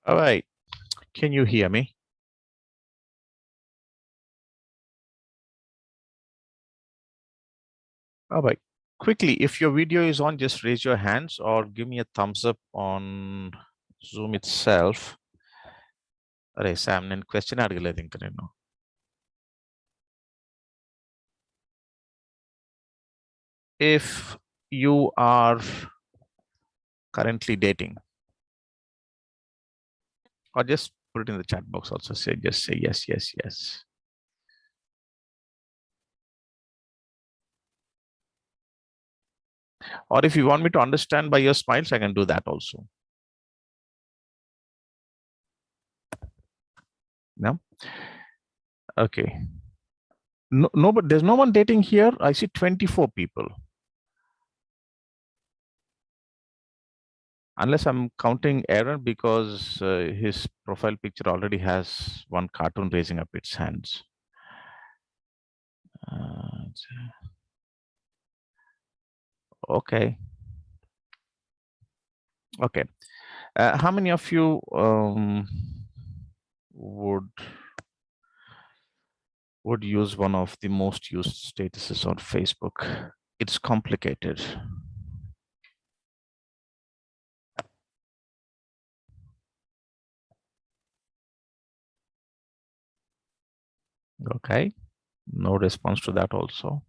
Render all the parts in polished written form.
All right. Can you hear me? All right. Quickly, if your video is on, just raise your hands or give me a thumbs up on Zoom itself. Array Sam, nen question adagale think if you are currently dating, or just put it in the chat box also, just say yes, yes, yes. Or if you want me to understand by your smiles, I can do that also. No? Okay. No, but there's no one dating here. I see 24 people. Unless I'm counting Aaron because his profile picture already has one cartoon raising up its hands. Okay. Okay. How many of you would use one of the most used statuses on Facebook? It's complicated. Okay. No response to that also.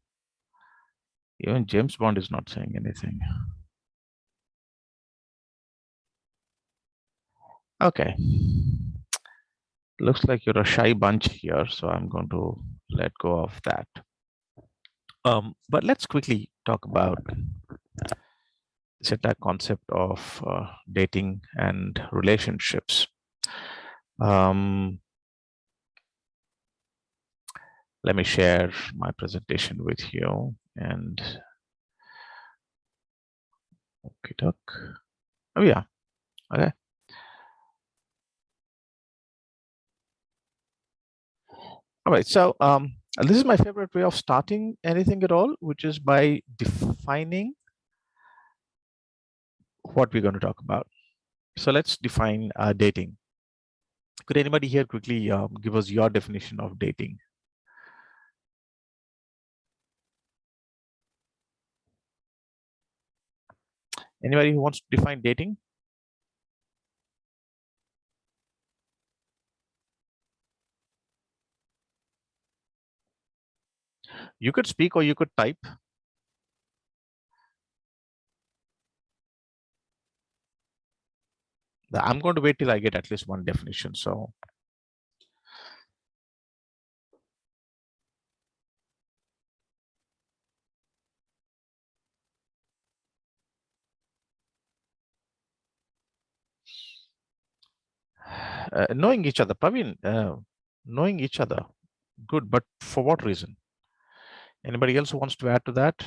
Even James Bond is not saying anything. Okay. Looks like you're a shy bunch here, so I'm going to let go of that. But let's quickly talk about this entire concept of dating and relationships. Let me share my presentation with you and okay, talk. Oh yeah, okay. All right, so this is my favorite way of starting anything at all, which is by defining what we're going to talk about. So let's define dating. Could anybody here quickly give us your definition of dating? Anybody who wants to define dating? You could speak or you could type. I'm going to wait till I get at least one definition. So knowing each other, Praveen, knowing each other, good, but for what reason? Anybody else who wants to add to that?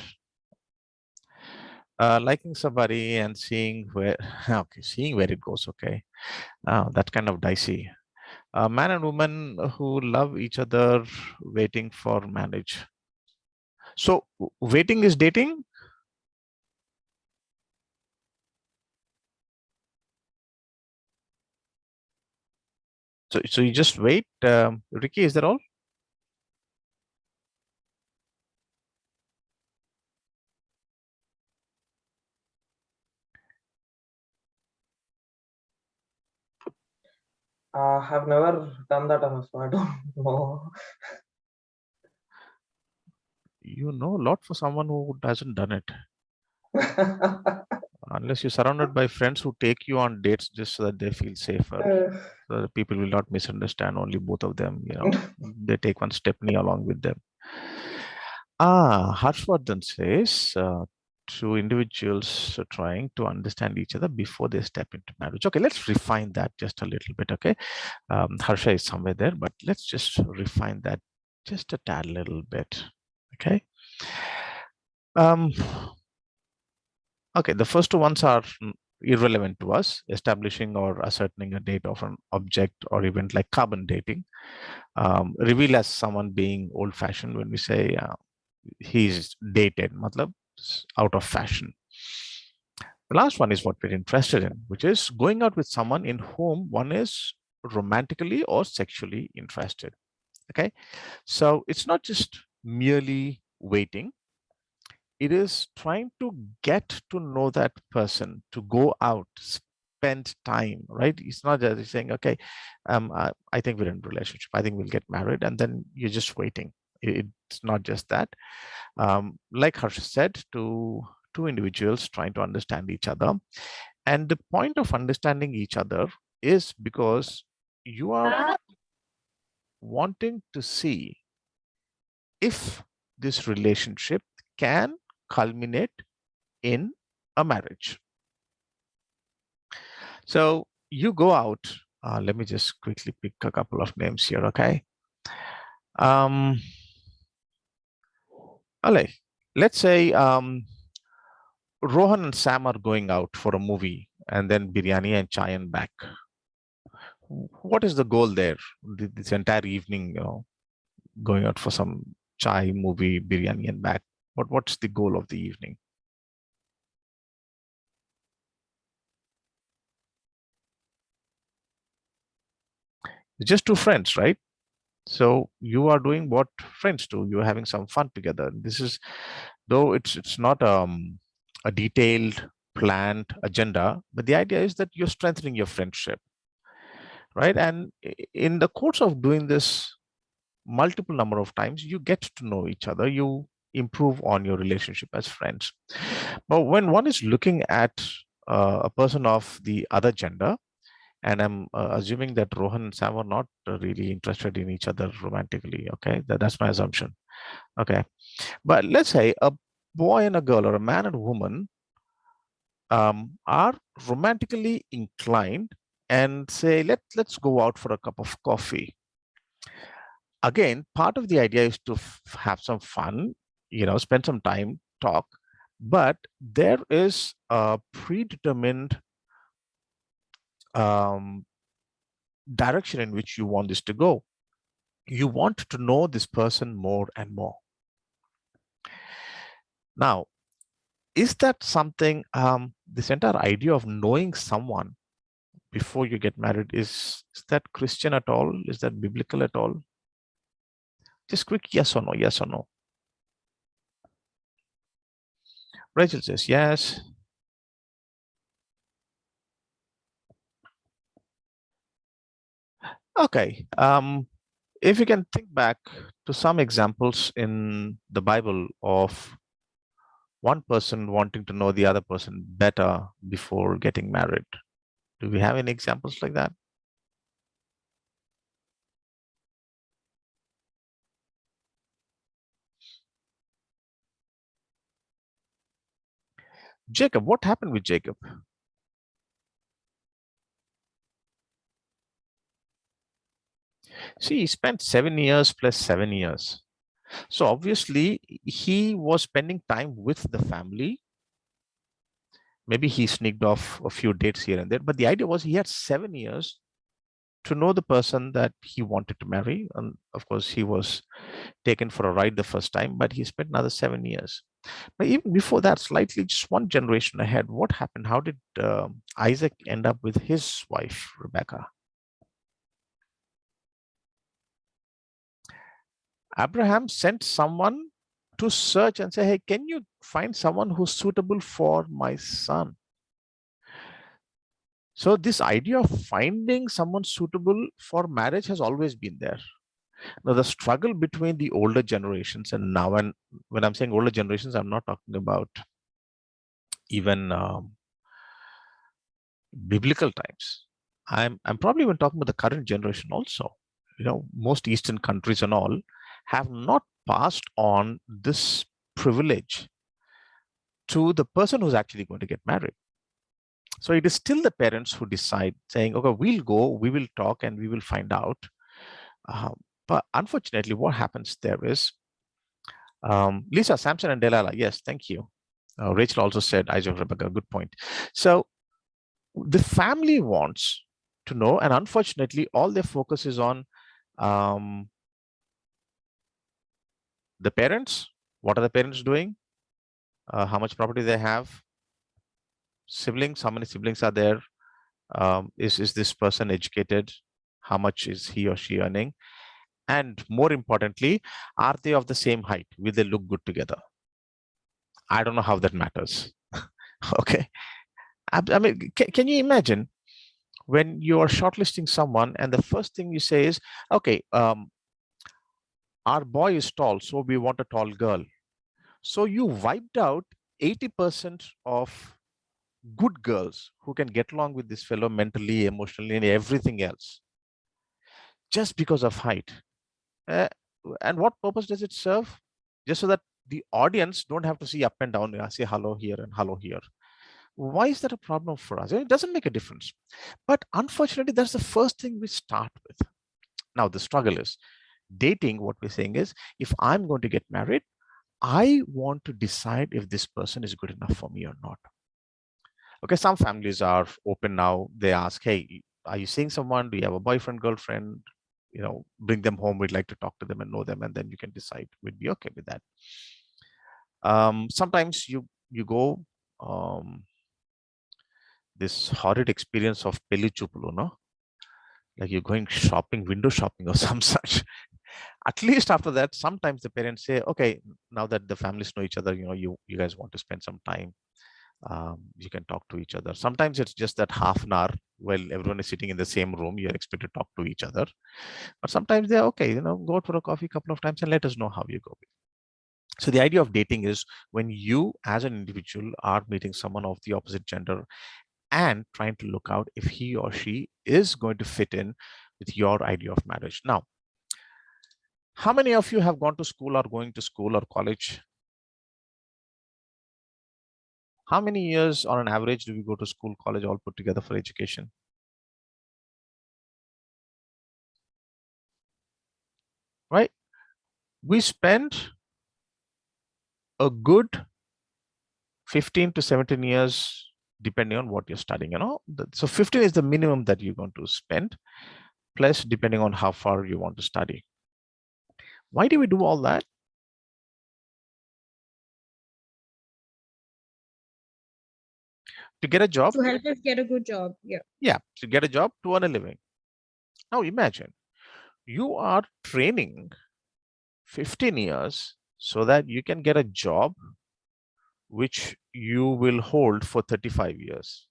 Liking somebody and seeing where, okay, seeing where it goes. Okay, that's kind of dicey. Man and woman who love each other, waiting for marriage. So waiting is dating. So you just wait. Ricky, is that all? I've never done that, so I don't know. You know a lot for someone who hasn't done it. Unless you're surrounded by friends who take you on dates just so that they feel safer. So that people will not misunderstand only both of them, you know, they take one stepney along with them. Harshvardhan says, two individuals are trying to understand each other before they step into marriage. Okay, let's refine that just a little bit. Okay, Harsha is somewhere there, but let's just refine that just a tad little bit. Okay. Okay, the first two ones are irrelevant to us, establishing or ascertaining a date of an object or event like carbon dating. Reveal as someone being old-fashioned when we say he's dated, matlab, out of fashion. The last one is what we're interested in, which is going out with someone in whom one is romantically or sexually interested. Okay. So it's not just merely waiting, it is trying to get to know that person, to go out, spend time, right? It's not just saying, okay, I think we're in a relationship, I think we'll get married, and then you're just waiting. It's not just that. Like Harsh said, two individuals trying to understand each other. And the point of understanding each other is because you are wanting to see if this relationship can culminate in a marriage. So you go out. Let me just quickly pick a couple of names here, okay? Um, Ale, let's say Rohan and Sam are going out for a movie and then biryani and chai and back. What is the goal there? This entire evening, going out for some chai, movie, biryani and back. What's the goal of the evening? It's just two friends, right? So you are doing what friends do. You're having some fun together. This is, though it's not a detailed planned agenda, but the idea is that you're strengthening your friendship, right? And in the course of doing this multiple number of times, you get to know each other. You improve on your relationship as friends. But when one is looking at a person of the other gender, and I'm assuming that Rohan and Sam are not really interested in each other romantically. Okay, that's my assumption. Okay, but let's say a boy and a girl, or a man and a woman, are romantically inclined, and say, let's go out for a cup of coffee. Again, part of the idea is to have some fun, spend some time, talk, but there is a predetermined um, direction in which you want this to go. You want to know this person more and more. Now, is that something, this entire idea of knowing someone before you get married, is that Christian at all? Is that biblical at all? Just quick yes or no, yes or no. Rachel says yes. Okay. If you can think back to some examples in the Bible of one person wanting to know the other person better before getting married, do we have any examples like that? Jacob, what happened with Jacob? See, he spent 7 years plus 7 years. So obviously, he was spending time with the family. Maybe he sneaked off a few dates here and there, but the idea was he had 7 years to know the person that he wanted to marry. And of course, he was taken for a ride the first time, but he spent another 7 years. But even before that, slightly just one generation ahead, what happened? How did Isaac end up with his wife, Rebecca? Abraham sent someone to search and say, hey, can you find someone who's suitable for my son? So this idea of finding someone suitable for marriage has always been there. Now, the struggle between the older generations and now, and when I'm saying older generations, I'm not talking about even biblical times. I'm probably even talking about the current generation also. Most Eastern countries and all have not passed on this privilege to the person who's actually going to get married. So it is still the parents who decide, saying, okay, we'll go, we will talk, and we will find out. Uh, but unfortunately, what happens there is, Lisa, Samson, and Delilah. Yes, thank you. Rachel also said, Isaac, Rebecca, good point. So the family wants to know, and unfortunately, all their focus is on the parents. What are the parents doing? How much property they have? Siblings, how many siblings are there? Is this person educated? How much is he or she earning? And more importantly, are they of the same height? Will they look good together? I don't know how that matters. Okay. I mean, can you imagine when you are shortlisting someone and the first thing you say is, okay, our boy is tall, so we want a tall girl. So you wiped out 80% of good girls who can get along with this fellow mentally, emotionally, and everything else just because of height. Uh, and what purpose does it serve? Just so that the audience don't have to see up and down, say hello here and hello here. Why is that a problem for us? It doesn't make a difference. But unfortunately, that's the first thing we start with. Now, the struggle is dating. What we're saying is, if I'm going to get married, I want to decide if this person is good enough for me or not. Okay, some families are open now. They ask, hey, are you seeing someone? Do you have a boyfriend, girlfriend? Bring them home. We'd like to talk to them and know them, and then you can decide. We'd be okay with that. Sometimes you go this horrid experience of pelli chupulu, no? Like you're going shopping, window shopping or some such. At least after that, sometimes the parents say, okay, now that the families know each other, you guys want to spend some time. You can talk to each other. Sometimes it's just that half an hour while everyone is sitting in the same room, you're expected to talk to each other. But sometimes they're okay, go out for a coffee a couple of times and let us know how you go. So the idea of dating is when you as an individual are meeting someone of the opposite gender and trying to look out if he or she is going to fit in with your idea of marriage. Now, how many of you have gone to school or going to school or college? How many years on an average do we go to school, college, all put together for education? Right? We spend a good 15 to 17 years depending on what you're studying, So 15 is the minimum that you're going to spend, plus depending on how far you want to study. Why do we do all that? To get a job. To help us get a good job. Yeah. Yeah, to get a job, to earn a living. Now imagine you are training 15 years so that you can get a job which you will hold for 35 years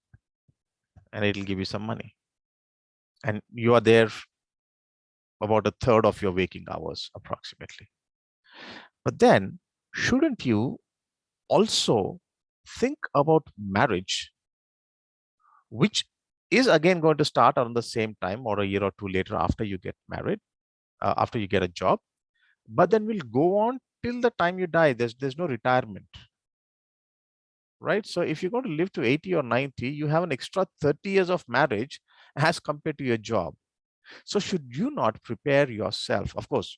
and it'll give you some money. And you are there about a third of your waking hours approximately. But then shouldn't you also think about marriage, which is again going to start around the same time or a year or two later after you get married, after you get a job, but then we'll go on till the time you die. There's no retirement, right? So if you're going to live to 80 or 90, you have an extra 30 years of marriage as compared to your job. So should you not prepare yourself? Of course,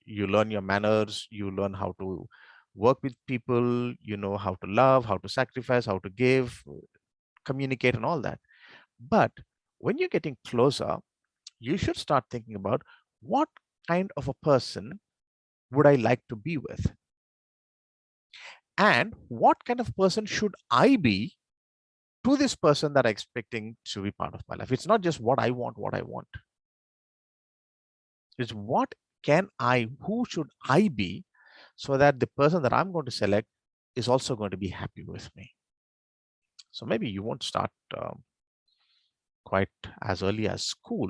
you learn your manners, you learn how to work with people, you know how to love, how to sacrifice, how to give, communicate, and all that. But when you're getting closer, you should start thinking about what kind of a person would I like to be with? And what kind of person should I be to this person that I'm expecting to be part of my life? It's not just what I want, It's what who should I be so that the person that I'm going to select is also going to be happy with me. So maybe you won't start quite as early as school.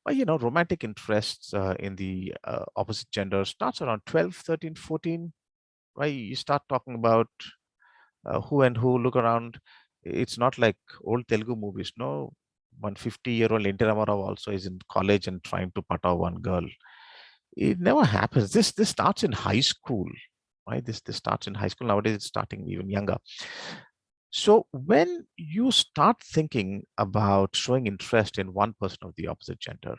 But, romantic interests in the opposite gender starts around 12, 13, 14, right? You start talking about who and who, look around. It's not like old Telugu movies, no. 150-year-old N.T. Ramarao also is in college and trying to pata one girl. It never happens. This starts in high school, right? This starts in high school. Nowadays, it's starting even younger. So when you start thinking about showing interest in one person of the opposite gender,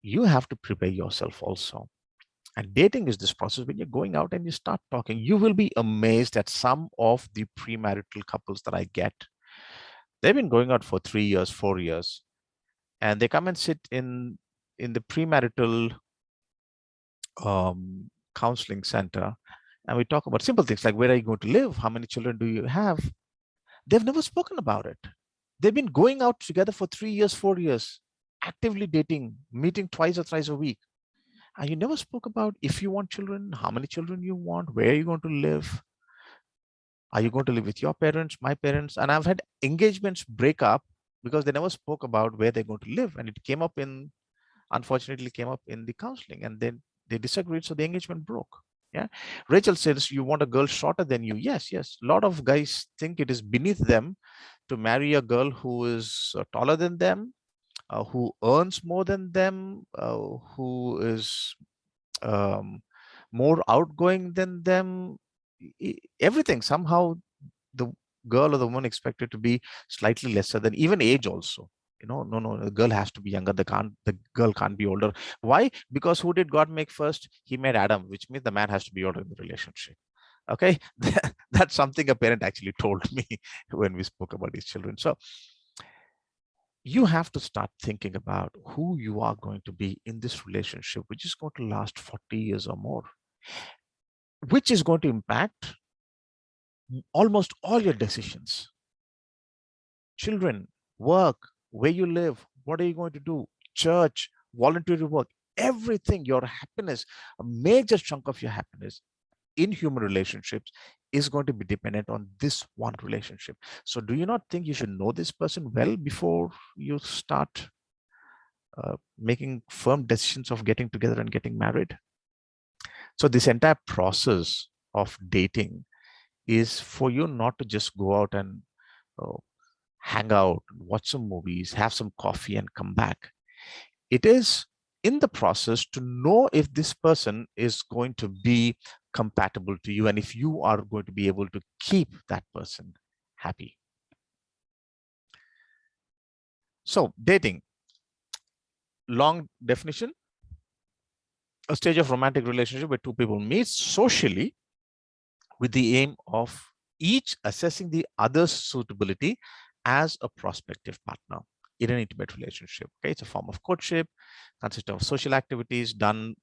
you have to prepare yourself also. And dating is this process. When you're going out and you start talking, you will be amazed at some of the premarital couples that I get. They've been going out for 3 years, 4 years, and they come and sit in the premarital counseling center, and we talk about simple things like, where are you going to live? How many children do you have? They've never spoken about it. They've been going out together for 3 years, 4 years, actively dating, meeting twice or thrice a week. And you never spoke about if you want children, how many children you want, where you're going to live. Are you going to live with your parents, my parents? And I've had engagements break up because they never spoke about where they're going to live. And it came up in, unfortunately, came up in the counseling, and then they disagreed. So the engagement broke. Yeah. Rachel says, you want a girl shorter than you. Yes, yes. A lot of guys think it is beneath them to marry a girl who is taller than them, who earns more than them, who is um, more outgoing than them. Everything somehow the girl or the woman expected to be slightly lesser than even age also. No, the girl has to be younger. The girl can't be older. Why? Because who did God make first? He made Adam, which means the man has to be older in the relationship. Okay, that's something a parent actually told me when we spoke about his children. So you have to start thinking about who you are going to be in this relationship, which is going to last 40 years or more, which is going to impact almost all your decisions. Children, work, where you live, what are you going to do, church, voluntary work, everything, your happiness, a major chunk of your happiness in human relationships is going to be dependent on this one relationship. So do you not think you should know this person well before you start making firm decisions of getting together and getting married? So this entire process of dating is for you not to just go out and uh, hang out, watch some movies, have some coffee and come back. It is in the process to know if this person is going to be compatible to you and if you are going to be able to keep that person happy. So dating, long definition, a stage of romantic relationship where two people meet socially with the aim of each assessing the other's suitability as a prospective partner in an intimate relationship. Okay, it's a form of courtship, consists of social activities done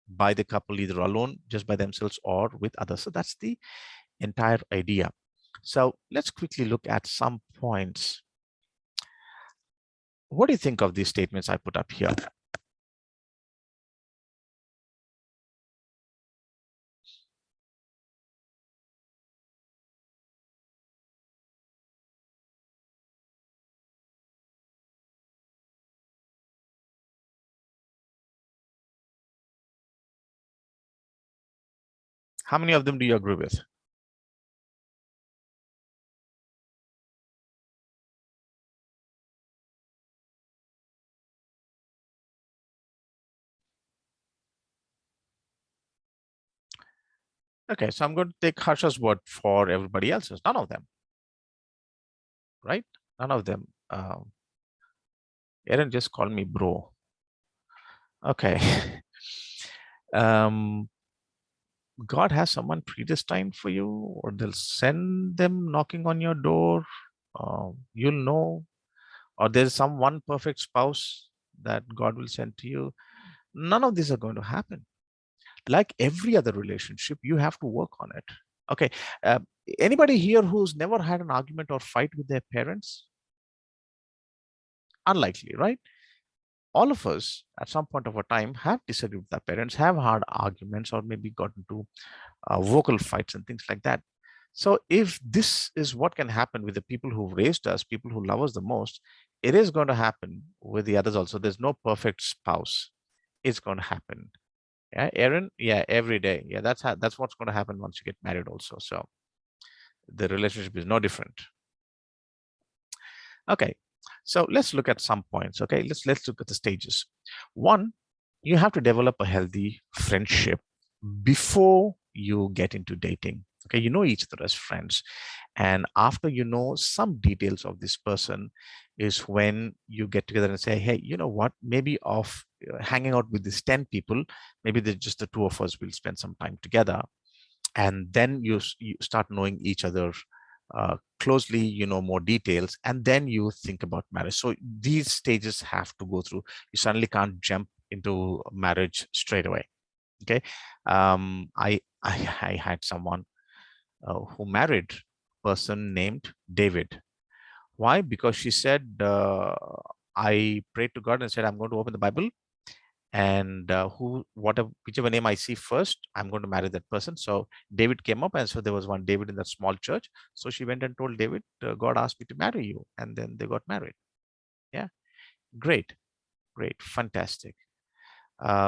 by the couple either alone, just by themselves, or with others. So that's the entire idea. So let's quickly look at some points. What do you think of these statements I put up here? How many of them do you agree with? Okay, so I'm going to take Harsha's word for everybody else's. None of them, right? None of them. Aaron just called me bro. Okay. God has someone predestined for you, or they'll send them knocking on your door. You'll know, or there's some one perfect spouse that God will send to you. None of these are going to happen. Like every other relationship, you have to work on it. Okay. Uh, Anybody here who's never had an argument or fight with their parents? Unlikely, right? All of us at some point of a time have disagreed with our parents, have had arguments, or maybe got into vocal fights and things like that. So if this is what can happen with the people who raised us, people who love us the most, it is going to happen with the others also. There's no perfect spouse. It's going to happen. Yeah, Aaron. Yeah, every day. Yeah, that's what's going to happen once you get married also. So the relationship is no different. Okay, so let's look at some points. Okay, let's look at the stages. One, you have to develop a healthy friendship before you get into dating. Okay, you know each other as friends, and after you know some details of this person is when you get together and say, hey, you know what, maybe of hanging out with these 10 people, maybe there's just the two of us will spend some time together, and then you start knowing each other closely, you know more details, and then you think about marriage. So these stages have to go through. You suddenly can't jump into marriage straight away. Okay. I had someone who married person named David. Why? Because she said, I prayed to God and said, I'm going to open the Bible, and whichever name I see first, I'm going to marry that person. So David came up, and so there was one David in that small church. So she went and told David, God asked me to marry you, and then they got married. Yeah, great, great, fantastic.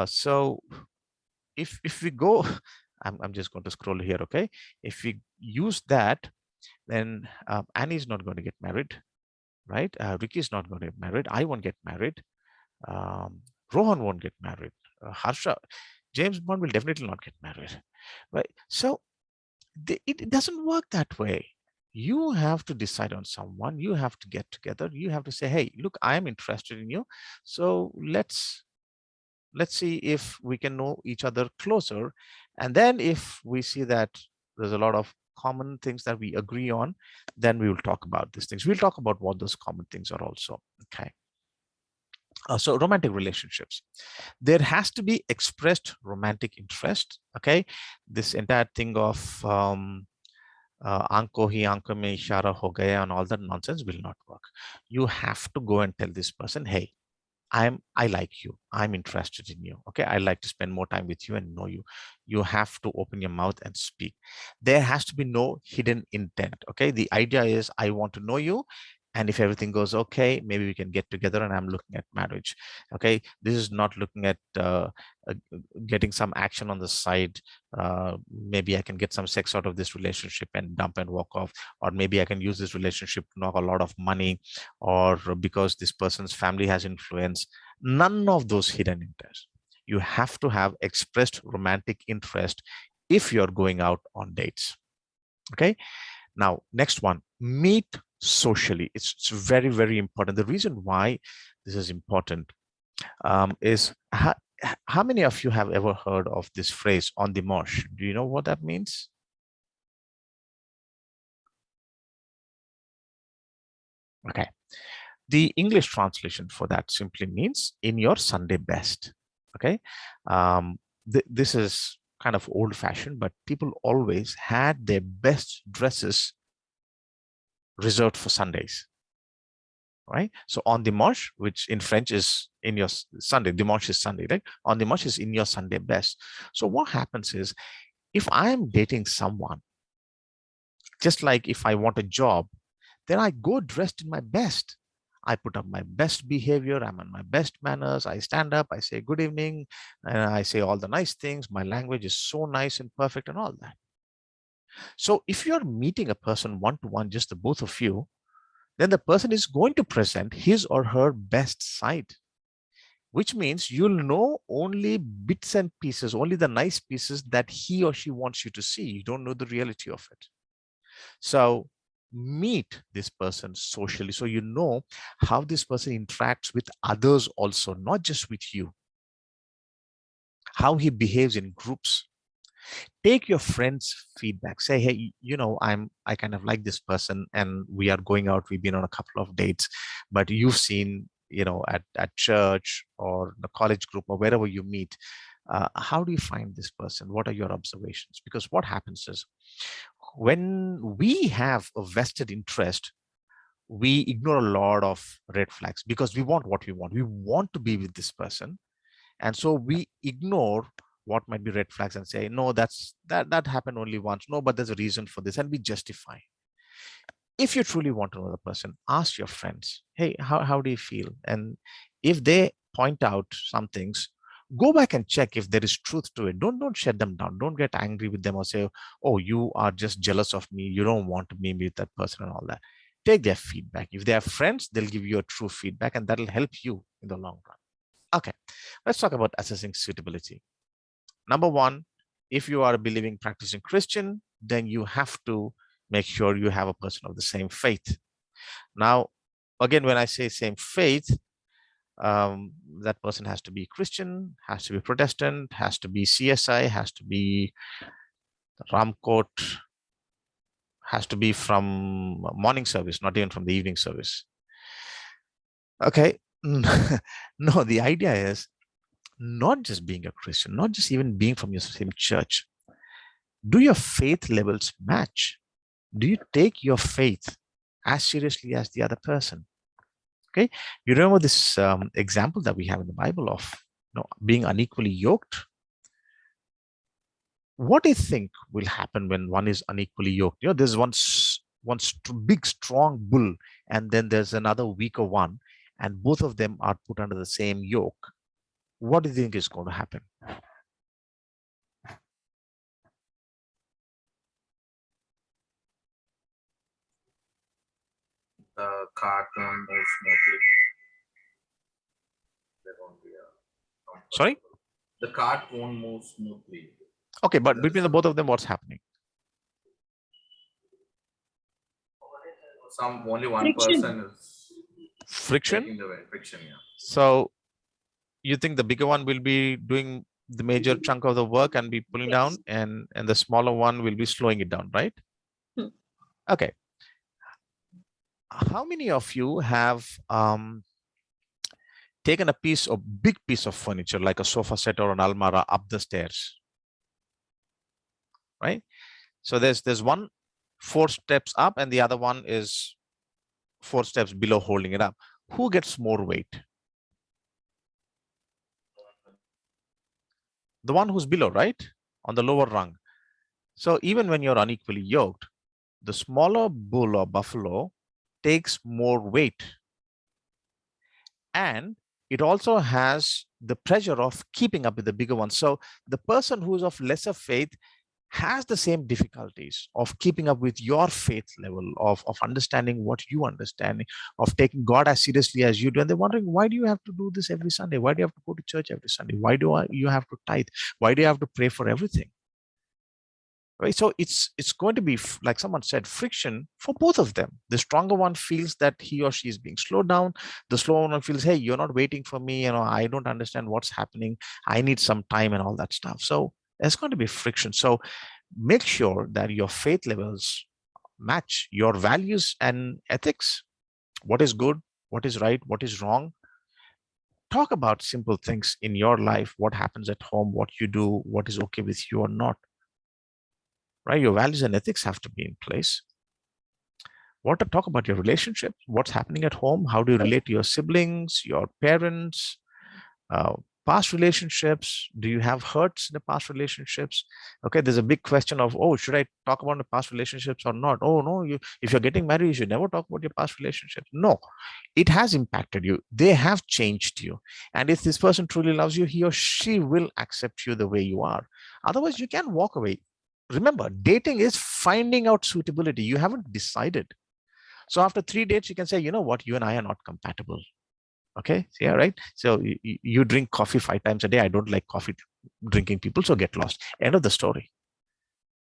So if we go, I'm just going to scroll here. Okay, if we use that, then Annie is not going to get married, right? Ricky is not going to get married. I won't get married. Um, Rohan won't get married. Harsha, James Bond will definitely not get married, right? So it doesn't work that way. You have to decide on someone. You have to get together. You have to say, hey, look, I am interested in you. So let's see if we can know each other closer. And then if we see that there's a lot of common things that we agree on, then we will talk about these things. We'll talk about what those common things are also. Okay. So romantic relationships, there has to be expressed romantic interest. Okay, this entire thing of aanko hi aanko mein ishara ho gaya and all that nonsense will not work. You have to go and tell this person, hey, I like you. I'm interested in you. Okay. I like to spend more time with you and know you. You have to open your mouth and speak. There has to be no hidden intent. Okay. The idea is I want to know you. And if everything goes okay, maybe we can get together and I'm looking at marriage. Okay. This is not looking at uh, getting some action on the side. Maybe I can get some sex out of this relationship and dump and walk off. Or maybe I can use this relationship to knock a lot of money, or because this person's family has influence. None of those hidden interests. You have to have expressed romantic interest if you're going out on dates. Okay. Now, next one, meet socially. It's very, very important. The reason why this is important is how many of you have ever heard of this phrase, on the mosh? Do you know what that means? Okay. The English translation for that simply means in your Sunday best. Okay. This is kind of old fashioned, but people always had their best dresses reserved for Sundays. Right. So on dimanche, which in French is in your Sunday, dimanche is Sunday, right? On dimanche is in your Sunday best. So what happens is, if I am dating someone, just like if I want a job, then I go dressed in my best. I put up my best behavior. I'm on my best manners. I stand up, I say good evening, and I say all the nice things. My language is so nice and perfect and all that. So if you're meeting a person one-to-one, just the both of you, then the person is going to present his or her best side, which means you'll know only bits and pieces, only the nice pieces that he or she wants you to see. You don't know the reality of it. So meet this person socially, so you know how this person interacts with others also, not just with you, how he behaves in groups. Take your friends' feedback. Say, hey, I kind of like this person and we are going out, we've been on a couple of dates, but you've seen, at church or the college group or wherever you meet, how do you find this person? What are your observations? Because what happens is, when we have a vested interest, we ignore a lot of red flags because we want what we want. We want to be with this person. And so we ignore what might be red flags and say, no, that happened only once. No, but there's a reason for this. And we justify. If you truly want to know the person, ask your friends, hey, how do you feel? And if they point out some things, go back and check if there is truth to it. Don't shut them down. Don't get angry with them or say, oh, you are just jealous of me. You don't want me with that person and all that. Take their feedback. If they are friends, they'll give you a true feedback, and that'll help you in the long run. Okay, let's talk about assessing suitability. Number one, if you are a believing, practicing Christian, then you have to make sure you have a person of the same faith. Now, again, when I say same faith, that person has to be Christian, has to be Protestant, has to be CSI, has to be Ramkot, has to be from morning service, not even from the evening service. Okay. No, the idea is not just being a Christian, not just even being from your same church. Do your faith levels match? Do you take your faith as seriously as the other person? Okay, you remember this example that we have in the Bible of being unequally yoked. What do you think will happen when one is unequally yoked? There's one big strong bull, and then there's another weaker one, and both of them are put under the same yoke. What do you think is going to happen? The cart won't move smoothly. There won't be a Sorry? The cart won't move smoothly. Okay, but between the both of them, what's happening? Only one Friction. person is Friction. taking the way. Friction, yeah. So you think the bigger one will be doing the major chunk of the work and be pulling down, and the smaller one will be slowing it down, right? Okay. How many of you have taken a big piece of furniture like a sofa set or an almara up the stairs? Right? So there's one 4 steps up and the other one is 4 steps below holding it up. Who gets more weight? The one who's below, right? On the lower rung. So even when you're unequally yoked, the smaller bull or buffalo takes more weight. And it also has the pressure of keeping up with the bigger one. So the person who's of lesser faith has the same difficulties of keeping up with your faith level, of understanding what you understand, of taking God as seriously as you do. And they're wondering, why do you have to do this every Sunday? Why do you have to go to church every Sunday? Why do you have to tithe? Why do you have to pray for everything? Right? So it's going to be, like someone said, friction for both of them. The stronger one feels that he or she is being slowed down. The slower one feels, hey, you're not waiting for me. I don't understand what's happening. I need some time and all that stuff. So there's going to be friction. So make sure that your faith levels match your values and ethics. What is good? What is right? What is wrong? Talk about simple things in your life. What happens at home? What you do? What is okay with you or not? Right? Your values and ethics have to be in place. Talk about your relationship, what's happening at home, how do you relate to your siblings, your parents, past relationships. Do you have hurts in the past relationships? Okay, there's a big question of, oh, should I talk about the past relationships or not? Oh no, if you're getting married, you should never talk about your past relationships. No, it has impacted you. They have changed you. And if this person truly loves you, he or she will accept you the way you are. Otherwise, you can walk away. Remember, dating is finding out suitability. You haven't decided. So after 3 dates, you can say, you know what, you and I are not compatible. Okay, yeah, right. So you drink coffee 5 times a day. I don't like coffee drinking people, so get lost. End of the story.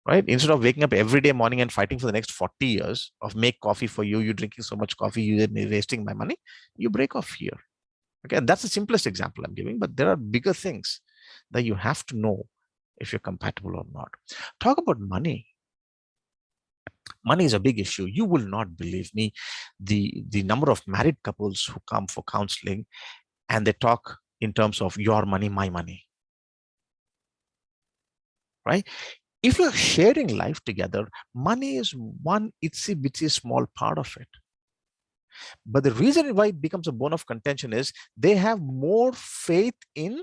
Right? Instead of waking up every day morning and fighting for the next 40 years of make coffee for you, drinking so much coffee, you're wasting my money, you break off here. Okay, that's the simplest example I'm giving, but there are bigger things that you have to know if you're compatible or not. Talk about money. Money is a big issue. You will not believe me, the number of married couples who come for counseling and they talk in terms of your money, my money. Right? If you're sharing life together, money is one itsy bitsy small part of it. But the reason why it becomes a bone of contention is they have more faith in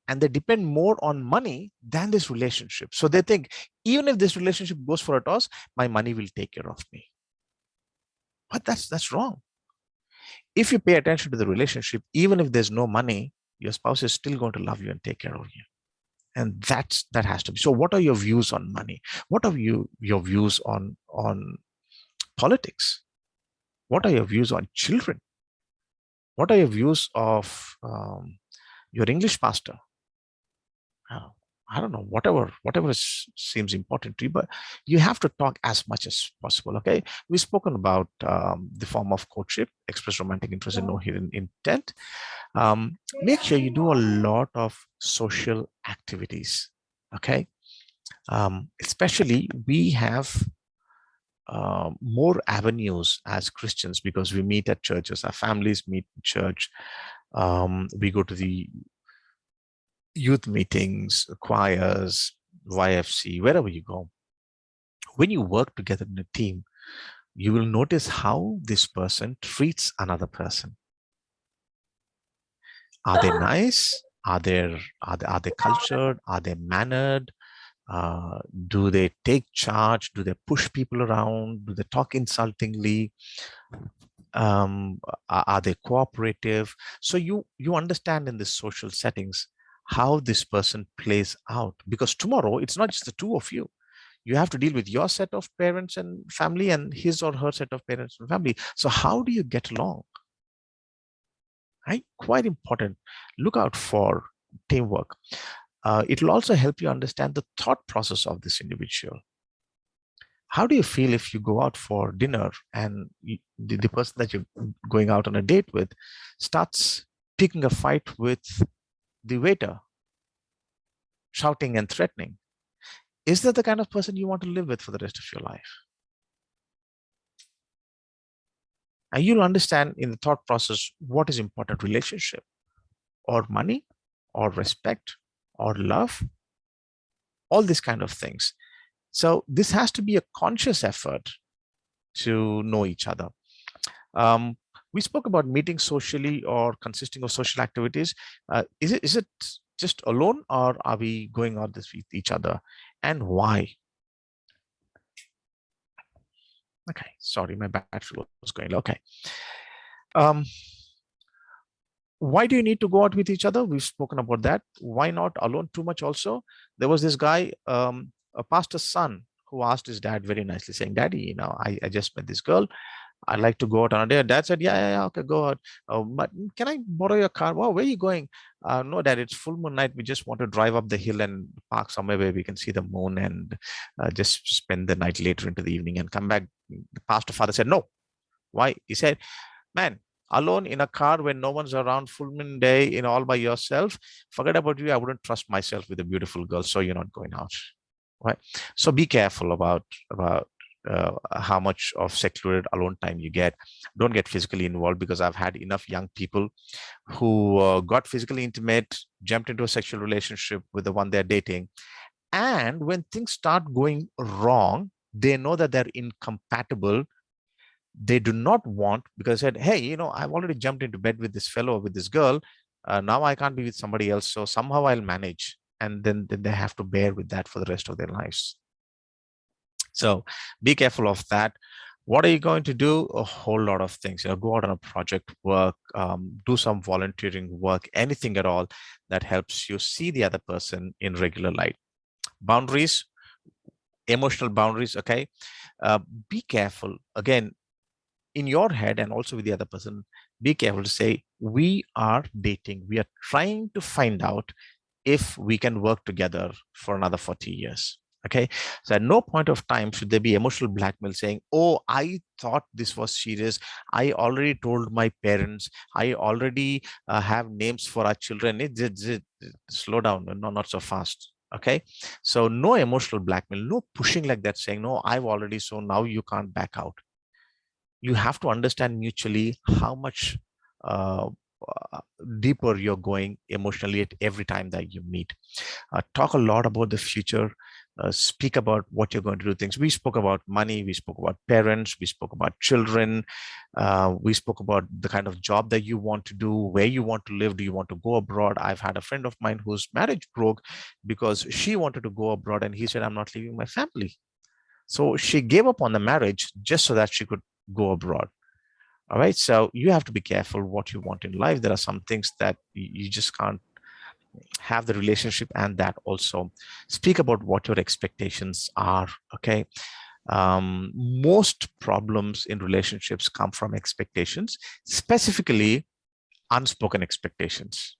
and they depend more on money than this relationship. So they think, even if this relationship goes for a toss, my money will take care of me. But that's wrong. If you pay attention to the relationship, even if there's no money, your spouse is still going to love you and take care of you. And that has to be. So what are your views on money? What are your views on politics? What are your views on children? What are your views of your English pastor? I don't know, whatever seems important to you, but you have to talk as much as possible. Okay, we've spoken about the form of courtship, express romantic interest and no hidden intent. Make sure you do a lot of social activities. Okay, especially we have more avenues as Christians because we meet at churches, our families meet in church, we go to the youth meetings, choirs, YFC, wherever you go. When you work together in a team, You will notice how this person treats another person. Are they nice? Are they cultured? Are they mannered? Do they take charge? Do they push people around? Do they talk insultingly? um, are they cooperative? So you understand in the social settings how this person plays out, because tomorrow it's not just the two of you. You have to deal with your set of parents and family and his or her set of parents and family. So how do you get along? Right? Quite important. Look out for teamwork. It will also help you understand the thought process of this individual. How do you feel if you go out for dinner and the person that you're going out on a date with starts picking a fight with the waiter, shouting and threatening? Is that the kind of person you want to live with for the rest of your life? And you'll understand in the thought process what is important: relationship, or money, or respect, or love, all these kind of things. So this has to be a conscious effort to know each other. We spoke about meeting socially or consisting of social activities. Is it just alone, or are we going out this with each other, and why? Okay, sorry, my battery was going low. Okay. Why do you need to go out with each other? We've spoken about that. Why not alone too much also? There was this guy, a pastor's son, who asked his dad very nicely, saying, "Daddy, I just met this girl. I'd like to go out on a date." Dad said, yeah, okay, go out. But can I borrow your car? Wow, where are you going? No, Dad, it's full moon night. We just want to drive up the hill and park somewhere where we can see the moon and just spend the night later into the evening and come back. The pastor father said, no. Why? He said, man, alone in a car when no one's around, full moon day, all by yourself, forget about you. I wouldn't trust myself with a beautiful girl, so you're not going out. Right? So be careful about how much of secluded alone time you get. Don't get physically involved, because I've had enough young people who got physically intimate, jumped into a sexual relationship with the one they're dating, and when things start going wrong, they know that they're incompatible. They do not want, because they said, hey, I've already jumped into bed with this fellow, with this girl. Now I can't be with somebody else, so somehow I'll manage. And then they have to bear with that for the rest of their lives. So be careful of that. What are you going to do? A whole lot of things. Go out on a project work, do some volunteering work, anything at all that helps you see the other person in regular light. Boundaries, emotional boundaries. Okay, be careful. Again, in your head and also with the other person, be careful to say, we are dating. We are trying to find out if we can work together for another 40 years. Okay. So at no point of time should there be emotional blackmail saying, oh, I thought this was serious. I already told my parents. I already have names for our children. Slow down. No, not so fast. Okay. So no emotional blackmail, no pushing like that, saying, no, I've already, so now you can't back out. You have to understand mutually how much uh, deeper you're going emotionally at every time that you meet. Talk a lot about the future. Speak about what you're going to do things. We spoke about money. We spoke about parents. We spoke about children. We spoke about the kind of job that you want to do, where you want to live. Do you want to go abroad? I've had a friend of mine whose marriage broke because she wanted to go abroad and he said, I'm not leaving my family. So she gave up on the marriage just so that she could go abroad. All right. So you have to be careful what you want in life. There are some things that you just can't have the relationship, and that also speak about what your expectations are. Okay. Most problems in relationships come from expectations, specifically unspoken expectations.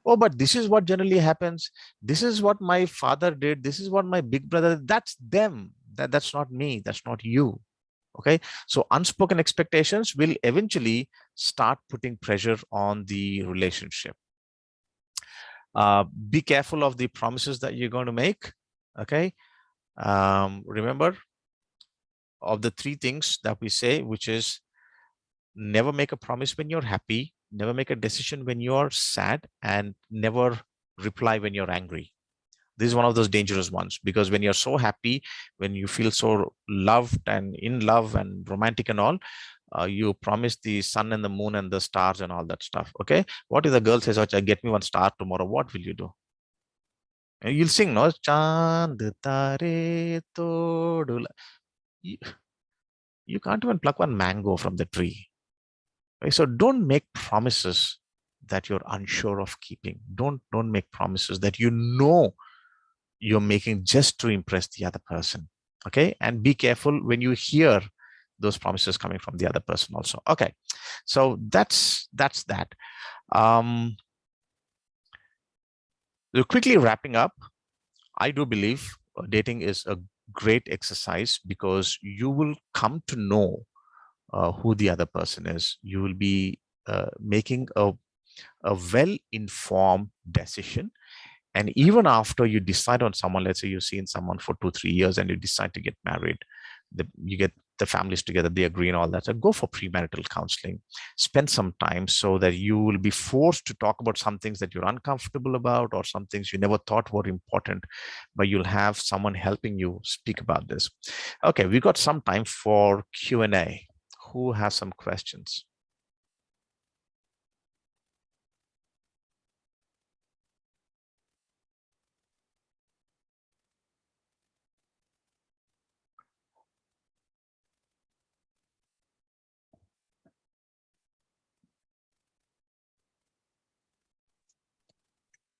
Oh, but this is what generally happens. This is what my father did. This is what my big brother, that's them. That's not me. That's not you. Okay. So unspoken expectations will eventually start putting pressure on the relationship. Be careful of the promises that you're going to make. Okay. Remember, of the three things that we say, which is never make a promise when you're happy, never make a decision when you're sad, and never reply when you're angry. This is one of those dangerous ones, because when you're so happy, when you feel so loved and in love and romantic and all, you promise the sun and the moon and the stars and all that stuff. Okay. What if the girl says, "Acha, get me one star tomorrow"? What will you do? You'll sing, no? Chand tare todula. You, you can't even pluck one mango from the tree. Right? So don't make promises that you're unsure of keeping. Don't make promises that you know you're making just to impress the other person. Okay. And be careful when you hear those promises coming from the other person also. Okay. So that's that. Quickly wrapping up, I do believe dating is a great exercise, because you will come to know who the other person is. You will be making a well-informed decision. And even after you decide on someone, let's say you've seen someone for 2-3 years and you decide to get married, you get the families together, they agree and all that. So go for premarital counseling, spend some time, so that you will be forced to talk about some things that you're uncomfortable about, or some things you never thought were important, but you'll have someone helping you speak about this. Okay, we got some time for Q&A. Who has some questions?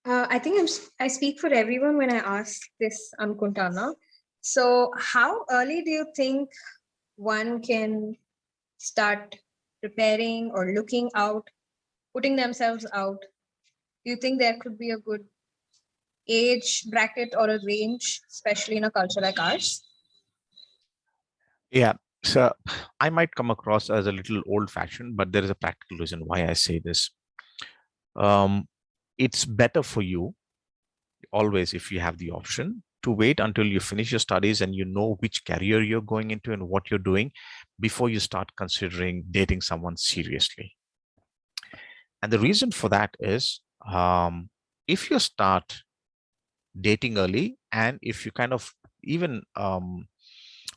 I think I speak for everyone when I ask this, Ankuntana. So, how early do you think one can start preparing or looking out, putting themselves out? Do you think there could be a good age bracket or a range, especially in a culture like ours? Yeah, so I might come across as a little old-fashioned, but there is a practical reason why I say this. It's better for you always, if you have the option, to wait until you finish your studies and you know which career you're going into and what you're doing before you start considering dating someone seriously. And the reason for that is, if you start dating early, and if you kind of even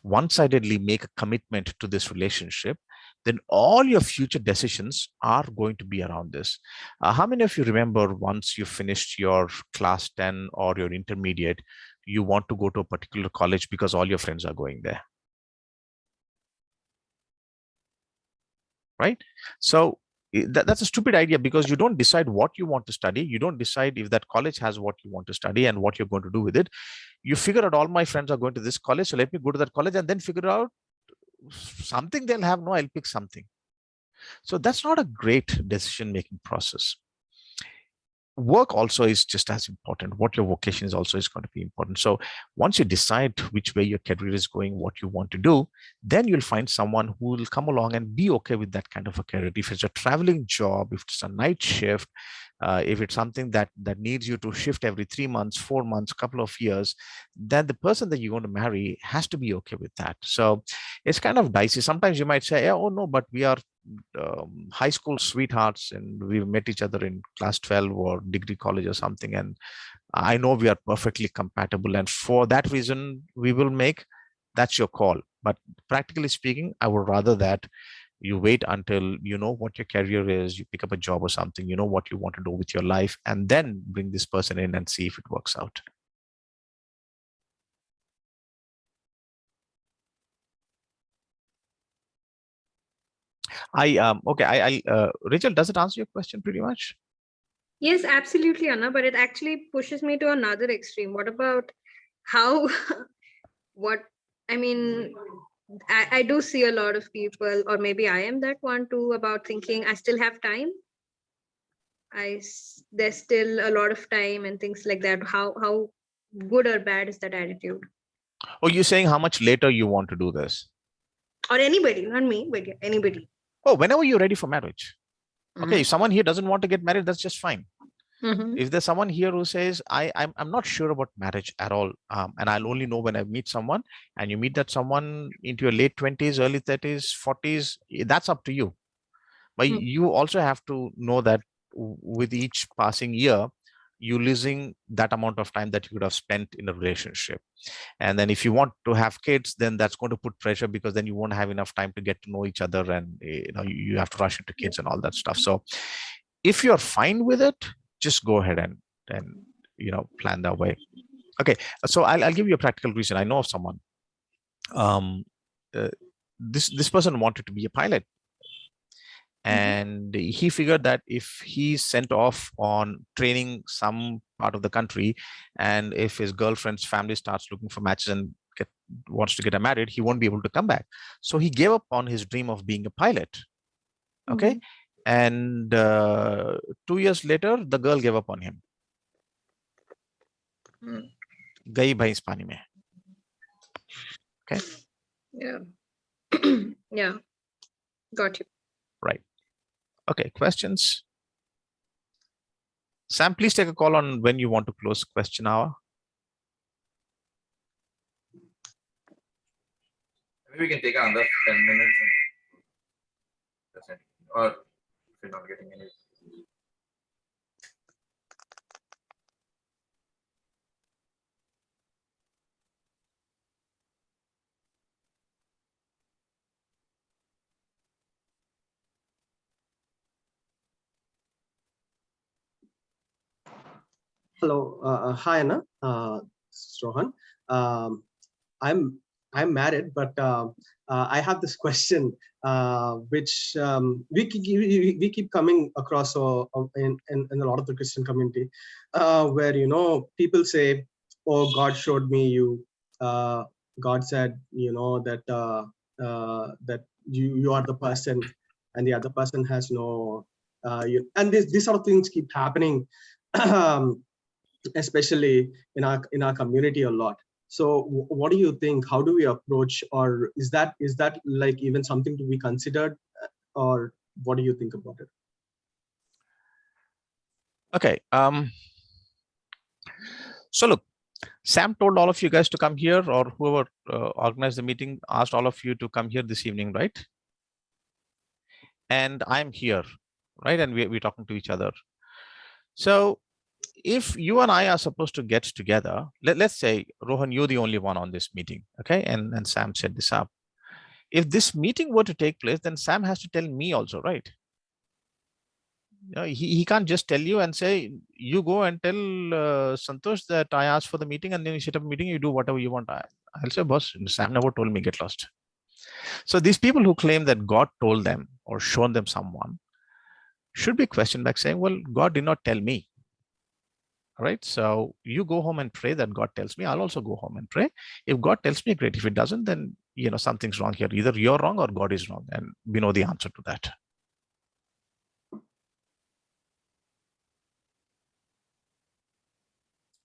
one-sidedly make a commitment to this relationship, then all your future decisions are going to be around this. How many of you remember, once you finished your class 10 or your intermediate, you want to go to a particular college because all your friends are going there? Right? So that's a stupid idea, because you don't decide what you want to study. You don't decide if that college has what you want to study and what you're going to do with it. You figure out, all my friends are going to this college, so let me go to that college, and then figure out something they'll have. No, I'll pick something. So that's not a great decision making process. Work also is just as important. What your vocation is also is going to be important. So once you decide which way your career is going, what you want to do, then you'll find someone who will come along and be okay with that kind of a career. If it's a traveling job, if it's a night shift, if it's something that needs you to shift every 3 months, 4 months, couple of years, then the person that you're going to marry has to be okay with that. So it's kind of dicey. Sometimes you might say, oh no, but we are high school sweethearts and we met each other in class 12 or degree college or something, and I know we are perfectly compatible, and for that reason we will make. That's your call. But practically speaking, I would rather that you wait until you know what your career is, you pick up a job or something, you know what you want to do with your life, and then bring this person in and see if it works out. Rachel, does it answer your question pretty much? Yes, absolutely, Anna. But it actually pushes me to another extreme. What about how, what, I mean, I do see a lot of people, or maybe I am that one too, about thinking I still have time. There's still a lot of time and things like that. How good or bad is that attitude? Oh, you're saying how much later you want to do this? Or anybody, not me, but yeah, anybody. Oh, whenever you're ready for marriage. Okay, if someone here doesn't want to get married, that's just fine. If there's someone here who says, I'm not sure about marriage at all, and I'll only know when I meet someone, and you meet that someone into your late 20s, early 30s, 40s, that's up to you. But you also have to know that with each passing year, you're losing that amount of time that you could have spent in a relationship. And then if you want to have kids, then that's going to put pressure, because then you won't have enough time to get to know each other, and you have to rush into kids and all that stuff. So if you're fine with it, just go ahead and plan that way. Okay, so I'll give you a practical reason. I know of someone. This person wanted to be a pilot, and he figured that if he's sent off on training some part of the country, and if his girlfriend's family starts looking for matches and wants to get married, he won't be able to come back. So he gave up on his dream of being a pilot. Okay. And 2 years later, the girl gave up on him. Gayi bhais pani mein. Okay. Yeah. Yeah. Got you. Right. Okay. Questions? Sam, please take a call on when you want to close question hour. Maybe we can take another 10 minutes. Or if you're not getting any. Hello, hi Anna, Rohan. I'm married, but I have this question, which we keep coming across in a lot of the Christian community, where people say, "Oh, God showed me you." God said, that that you are the person, and the other person has no. And these sort of things keep happening. Especially in our community a lot. So what do you think? How do we approach, or is that like even something to be considered, or what do you think about it? Okay. So look, Sam told all of you guys to come here, or whoever organized the meeting asked all of you to come here this evening, right? And I'm here, right? And we're talking to each other. So if you and I are supposed to get together, let's say, Rohan, you're the only one on this meeting, okay? And Sam set this up. If this meeting were to take place, then Sam has to tell me also, right? He can't just tell you and say, you go and tell Santhosh that I asked for the meeting, and then you set up a meeting, you do whatever you want. I'll say, boss, Sam never told me, get lost. So these people who claim that God told them or shown them someone should be questioned back, saying, well, God did not tell me. All right, so you go home and pray that God tells me. I'll also go home and pray. If God tells me, great. If it doesn't, then something's wrong here. Either you're wrong or God is wrong, and we know the answer to that.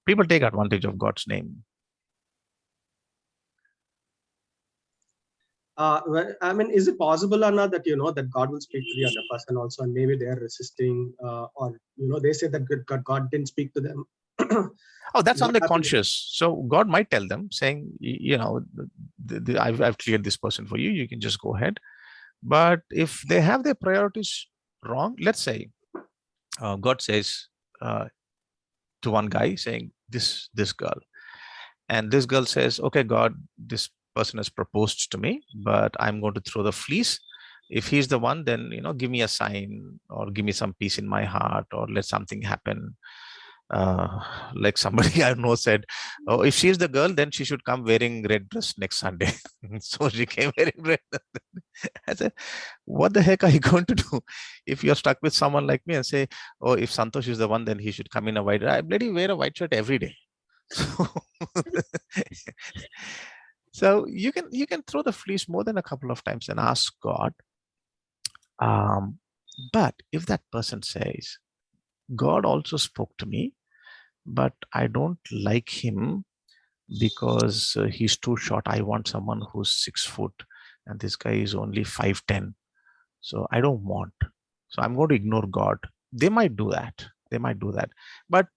People take advantage of God's name. I mean, is it possible, Anna, that that God will speak to the other person also, and maybe they're resisting, or they say that God didn't speak to them? Oh, that's on the conscious. So God might tell them, saying, I've cleared this person for you. You can just go ahead. But if they have their priorities wrong, let's say God says to one guy, saying this girl, and this girl says, okay, God, this person has proposed to me, but I'm going to throw the fleece. If he's the one, then give me a sign, or give me some peace in my heart, or let something happen. Like somebody I know said, oh, if she's the girl, then she should come wearing red dress next Sunday. So she came wearing red. I said, what the heck are you going to do if you're stuck with someone like me and say, oh, if Santhosh is the one, then he should come in a white. I bloody wear a white shirt every day. So you can throw the fleece more than a couple of times and ask God. But if that person says, God also spoke to me, but I don't like him because he's too short. I want someone who's 6 foot, and this guy is only 5'10". So I don't want. So I'm going to ignore God. They might do that. They might do that. But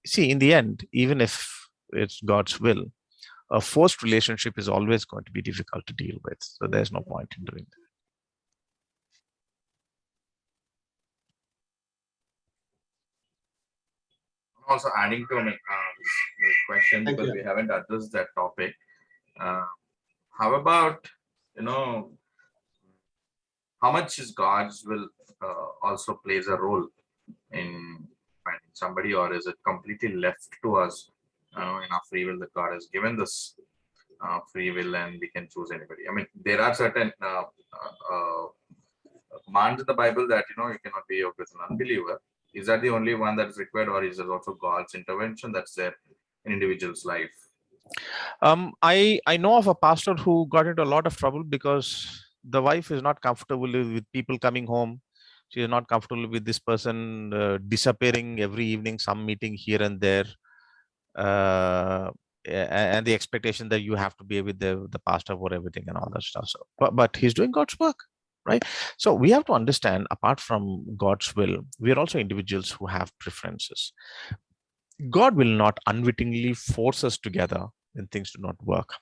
see, in the end, even if it's God's will, a forced relationship is always going to be difficult to deal with. So there's no point in doing that. Also adding to this question, Thank because you. we haven't addressed that topic. How about, you know, how much is God's will also plays a role in finding somebody, or is it completely left to us in our free will that God has given this free will and we can choose anybody? I mean, there are certain commands in the Bible that you cannot be with an unbeliever. Is that the only one that is required, or is there also God's intervention that's there in individual's life? I know of a pastor who got into a lot of trouble because the wife is not comfortable with people coming home. She is not comfortable with this person disappearing every evening, some meeting here and there, and the expectation that you have to be with the pastor for everything and all that stuff. So, but he's doing God's work, right? So we have to understand, apart from God's will, we are also individuals who have preferences. God will not unwittingly force us together when things do not work,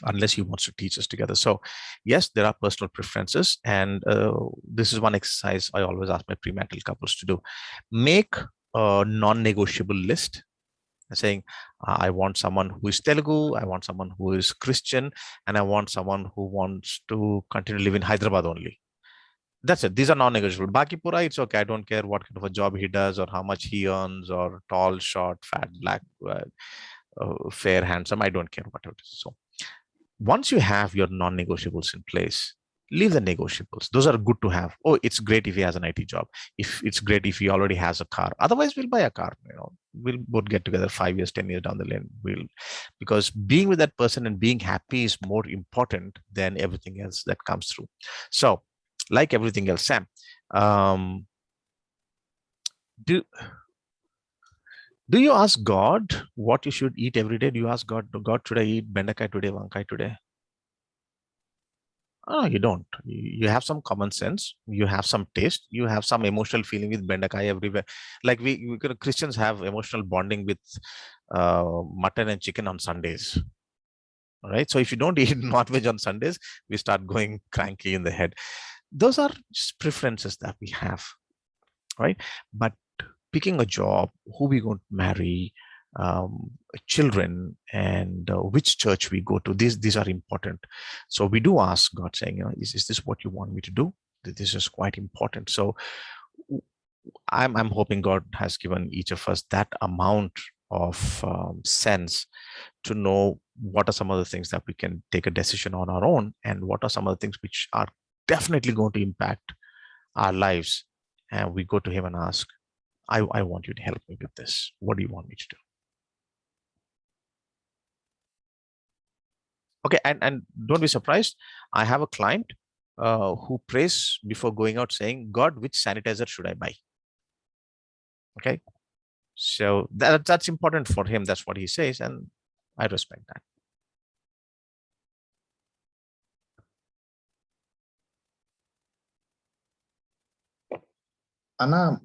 unless he wants to teach us together. So yes, there are personal preferences, and this is one exercise I always ask my premarital couples to do. Make a non-negotiable list, saying I want someone who is Telugu, I want someone who is Christian, and I want someone who wants to continue to live in Hyderabad only. That's it. These are non-negotiable. Baki pura, it's okay. I don't care what kind of a job he does or how much he earns, or tall, short, fat, black, fair, handsome. I don't care whatever it is. So once you have your non-negotiables in place, leave the negotiables. Those are good to have. Oh, it's great if he has an IT job. If it's great if he already has a car. Otherwise, we'll buy a car. We'll both get together 5 years, 10 years down the lane. Because being with that person and being happy is more important than everything else that comes through. So, like everything else, Sam, do you ask God what you should eat every day? Do you ask God, should I eat bendakai today, vankai today? Oh, you don't. You have some common sense. You have some taste. You have some emotional feeling with bendakai everywhere. Like we Christians have emotional bonding with mutton and chicken on Sundays. All right. So if you don't eat non-veg on Sundays, we start going cranky in the head. Those are just preferences that we have, right? But picking a job, who we going to marry, children, and which church we go to, these are important. So we do ask God, saying, is this what you want me to do? This is quite important. So I'm hoping God has given each of us that amount of sense to know what are some of the things that we can take a decision on our own, and what are some of the things which are definitely going to impact our lives. And we go to him and ask, I want you to help me with this. What do you want me to do? Okay, and don't be surprised. I have a client who prays before going out, saying, God, which sanitizer should I buy? Okay, so that's important for him. That's what he says, and I respect that. Anna,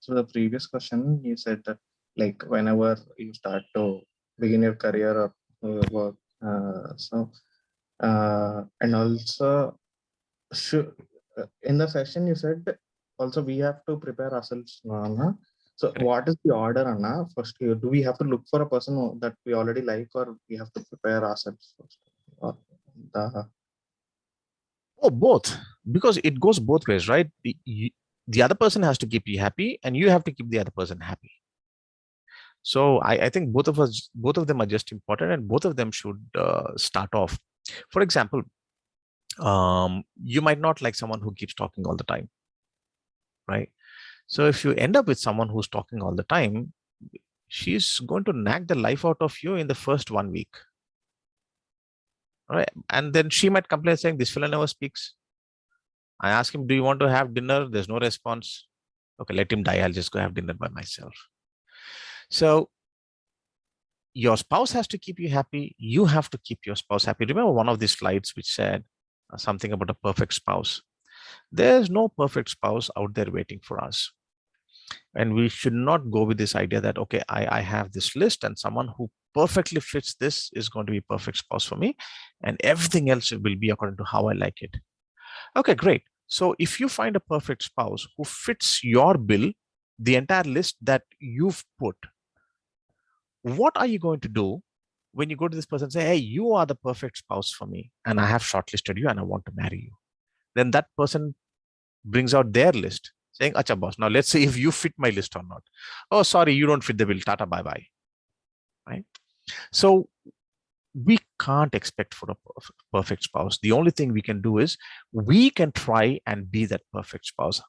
so the previous question, you said that like whenever you start to begin your career or work, and also in the session you said also we have to prepare ourselves, Anna. So Correct. what is the order, Anna? First, do we have to look for a person that we already like, or we have to prepare ourselves first? Or Oh, both, because it goes both ways, right? The other person has to keep you happy, and you have to keep the other person happy. So I think both of them are just important, and both of them should start off. For example, you might not like someone who keeps talking all the time, right? So if you end up with someone who's talking all the time, she's going to nag the life out of you in the first 1 week, right? And then she might complain, saying, this fellow never speaks. I ask him, do you want to have dinner? There's no response. Okay, let him die. I'll just go have dinner by myself. So your spouse has to keep you happy. You have to keep your spouse happy. Remember one of these slides which said something about a perfect spouse. There's no perfect spouse out there waiting for us. And we should not go with this idea that, okay, I have this list, and someone who perfectly fits this is going to be a perfect spouse for me, and everything else will be according to how I like it. Okay, great. So if you find a perfect spouse who fits your bill, the entire list that you've put, what are you going to do when you go to this person and say, hey, you are the perfect spouse for me, and I have shortlisted you and I want to marry you? Then that person brings out their list saying, acha boss, now let's see if you fit my list or not. Oh, sorry, you don't fit the bill. Tata, bye bye. Right? So we can't expect for a perfect spouse. The only thing we can do is we can try and be that perfect spouse.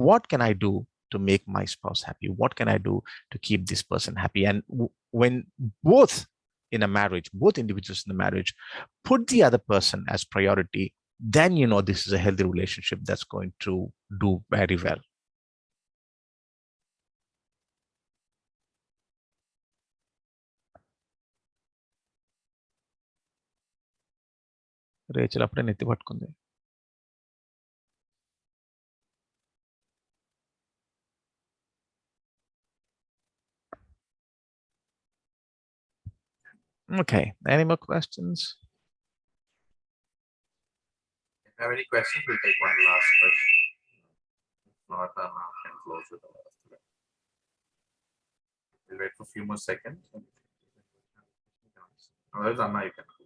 What can I do to make my spouse happy? What can I do to keep this person happy? And when both in a marriage, both individuals in the marriage put the other person as priority, then you know this is a healthy relationship that's going to do very well. Rachel అప్పుడే నెత్తి పట్టుకుంది. Okay, any more questions? If you have any questions, we'll take one last question. If not, then I can close with the last one. We'll wait for a few more seconds. Otherwise, Anna, you can close.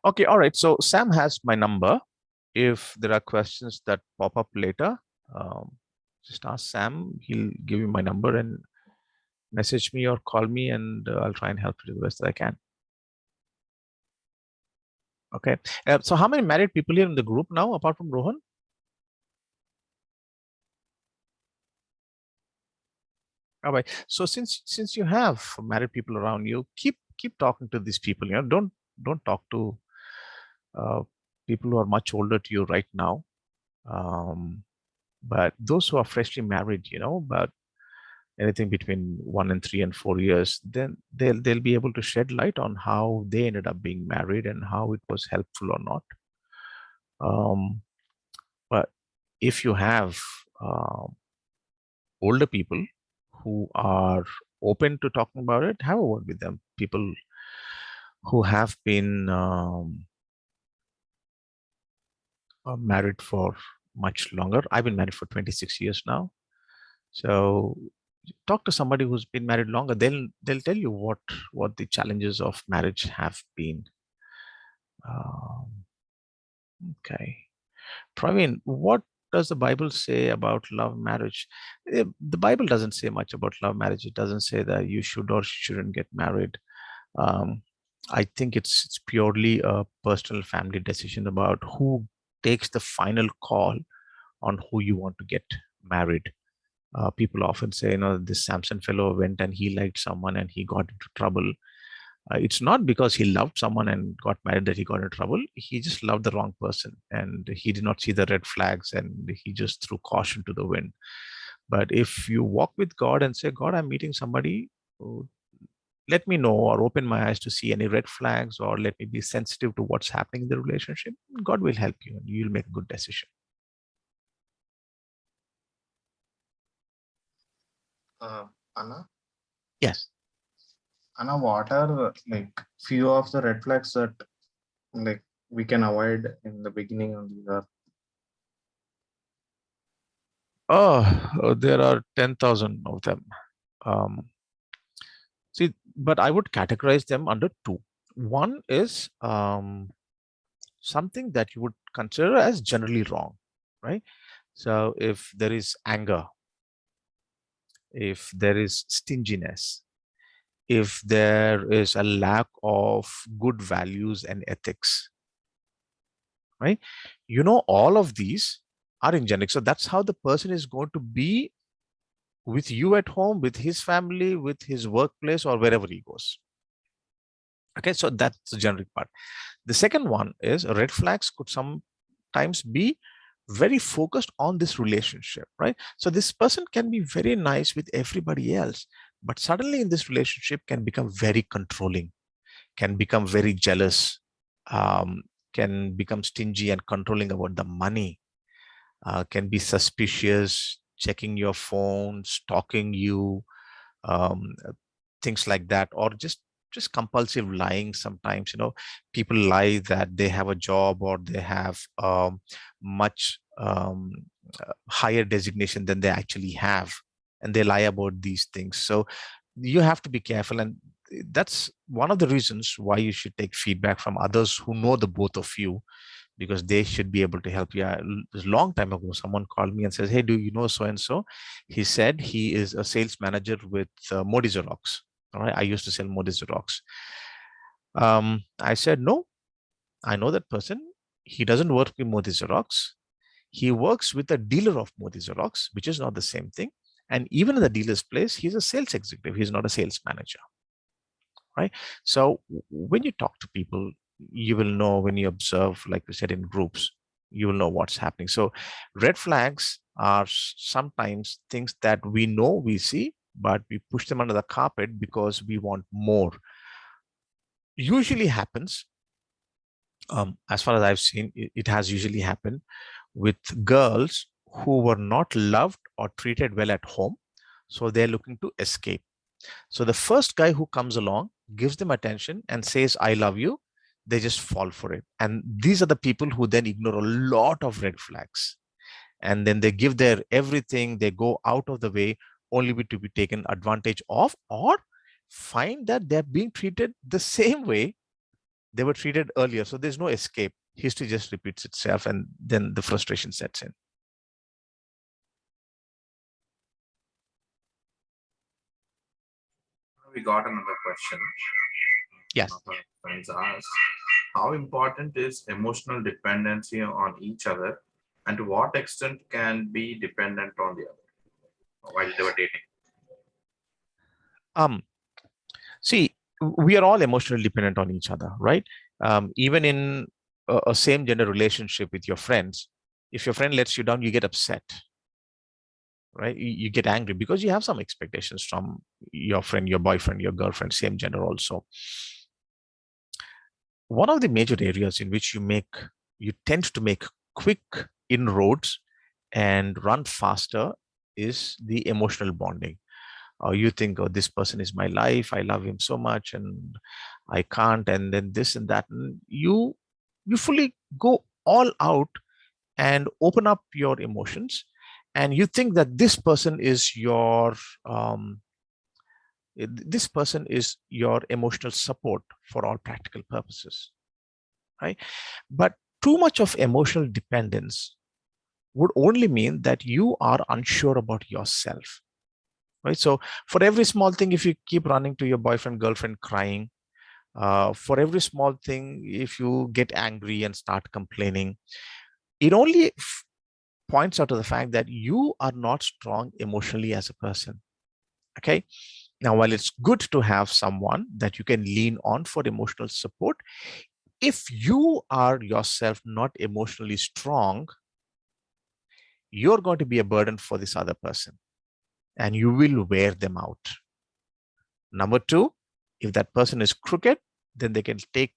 Okay, all right. So Sam has my number. If there are questions that pop up later, just ask Sam. He'll give you my number and message me or call me, and I'll try and help you the best that I can. Okay. So how many married people here in the group now, apart from Rohan? All right. So since you have married people around you, keep talking to these people. You know, don't talk to people who are much older to you right now. But those who are freshly married, you know, but anything between 1 and 3 and 4 years, then they'll be able to shed light on how they ended up being married and how it was helpful or not. But if you have older people who are open to talking about it, have a word with them. People who have been married for much longer. I've been married for 26 years now. So talk to somebody who's been married longer. They'll tell you what the challenges of marriage have been. Okay. Praveen, what does the Bible say about love marriage? The Bible doesn't say much about love marriage. It doesn't say that you should or shouldn't get married. I think it's purely a personal family decision about who takes the final call on who you want to get married. People often say, you know, this Samson fellow went and he liked someone and he got into trouble. It's not because he loved someone and got married that he got into trouble. He just loved the wrong person and he did not see the red flags and he just threw caution to the wind. But if you walk with God and say, God, I'm meeting somebody, let me know or open my eyes to see any red flags, or let me be sensitive to what's happening in the relationship, God will help you and you'll make a good decision. Anna? Yes. Anna, what are like few of the red flags that like we can avoid in the beginning of the year? Oh, there are 10,000 of them. See, but I would categorize them under two. One is something that you would consider as generally wrong, right? So if there is anger, if there is stinginess, if there is a lack of good values and ethics, right? You know, all of these are angelic. So that's how the person is going to be with you at home, with his family, with his workplace, or wherever he goes. Okay, so that's the generic part. The second one is red flags could sometimes be very focused on this relationship, right? So this person can be very nice with everybody else, but suddenly in this relationship can become very controlling, can become very jealous, can become stingy and controlling about the money, can be suspicious, checking your phone, stalking you, things like that, or just just compulsive lying. Sometimes, people lie that they have a job or they have much higher designation than they actually have, and they lie about these things. So you have to be careful, and that's one of the reasons why you should take feedback from others who know the both of you, because they should be able to help you. A long time ago, someone called me and says, "Hey, do you know so and so?" He said he is a sales manager with Modi Xerox. All right, I used to sell Modi Xerox. I said, "No, I know that person. He doesn't work with Modi Xerox. He works with a dealer of Modi Xerox, which is not the same thing. And even in the dealer's place, he's a sales executive. He's not a sales manager." Right? So when you talk to people, you will know, when you observe, like we said, in groups, you will know what's happening. So red flags are sometimes things that we know, we see, but we push them under the carpet because we want more. Usually happens, as far as I've seen, it has usually happened with girls who were not loved or treated well at home. So they're looking to escape. So the first guy who comes along, gives them attention and says, "I love you," they just fall for it. And these are the people who then ignore a lot of red flags. And then they give their everything, they go out of the way only to be taken advantage of, or find that they're being treated the same way they were treated earlier. So there's no escape. History just repeats itself, and then the frustration sets in. We got another question. Yes. One of our friends asked, how important is emotional dependency on each other, and to what extent can be dependent on the other while they were dating? See, we are all emotionally dependent on each other, right? Even in a same gender relationship with your friends, if your friend lets you down, you get upset, right? You get angry because you have some expectations from your friend, your boyfriend, your girlfriend, same gender also. One of the major areas in which you tend to make quick inroads and run faster is the emotional bonding. You think, "Oh, this person is my life. I love him so much, and I can't." And then this and that, and you fully go all out and open up your emotions, and you think that this person is your emotional support for all practical purposes, right? But too much of emotional dependence would only mean that you are unsure about yourself, right? So for every small thing, if you keep running to your boyfriend, girlfriend crying, for every small thing, if you get angry and start complaining, it only points out to the fact that you are not strong emotionally as a person. Okay. Now, while it's good to have someone that you can lean on for emotional support, if you are yourself not emotionally strong, you're going to be a burden for this other person, and you will wear them out. Number two, if that person is crooked, then they can take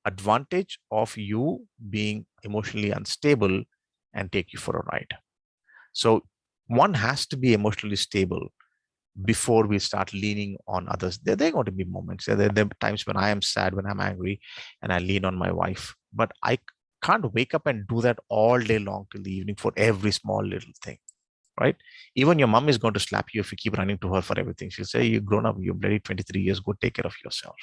advantage of you being emotionally unstable and take you for a ride. So one has to be emotionally stable before we start leaning on others. There are going to be moments. There are times when I am sad, when I'm angry, and I lean on my wife. But I can't wake up and do that all day long till the evening for every small little thing, right? Even your mom is going to slap you if you keep running to her for everything. She'll say, "You've grown up, you're bloody 23 years, go take care of yourself."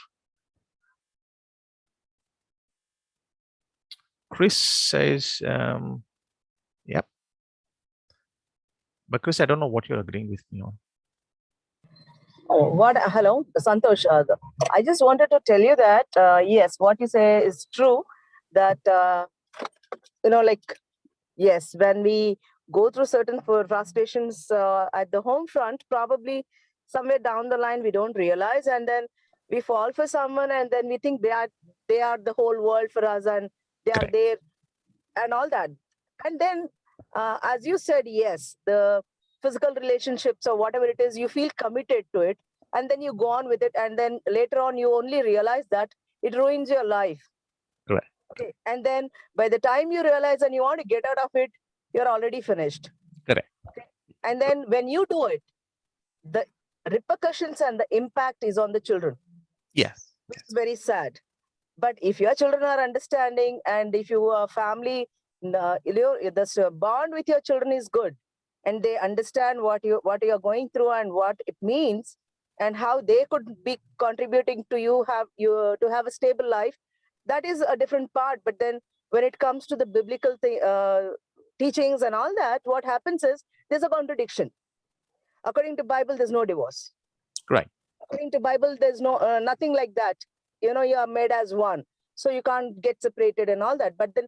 Chris says, yep. But Chris, I don't know what you're agreeing with me on. Oh, hello, Santhosh. I just wanted to tell you that, yes, what you say is true, that, yes, when we go through certain frustrations at the home front, probably somewhere down the line, we don't realize, and then we fall for someone, and then we think they are the whole world for us, and they are there and all that. And then, as you said, yes, the physical relationships or whatever it is, you feel committed to it, and then you go on with it, and then later on you only realize that it ruins your life. Correct. Okay, and then by the time you realize and you want to get out of it, you're already finished. Correct. Okay? And then when you do it, the repercussions and the impact is on the children. Yes. which is very sad. But if your children are understanding, and if your family, this bond with your children is good, and they understand what you're going through and what it means, and how they could be contributing to you to have a stable life, that is a different part. But then when it comes to the biblical teachings and all that, what happens is there's a contradiction. According to Bible, there's no divorce. Right. According to Bible, there's no nothing like that. You are made as one, so you can't get separated and all that. But then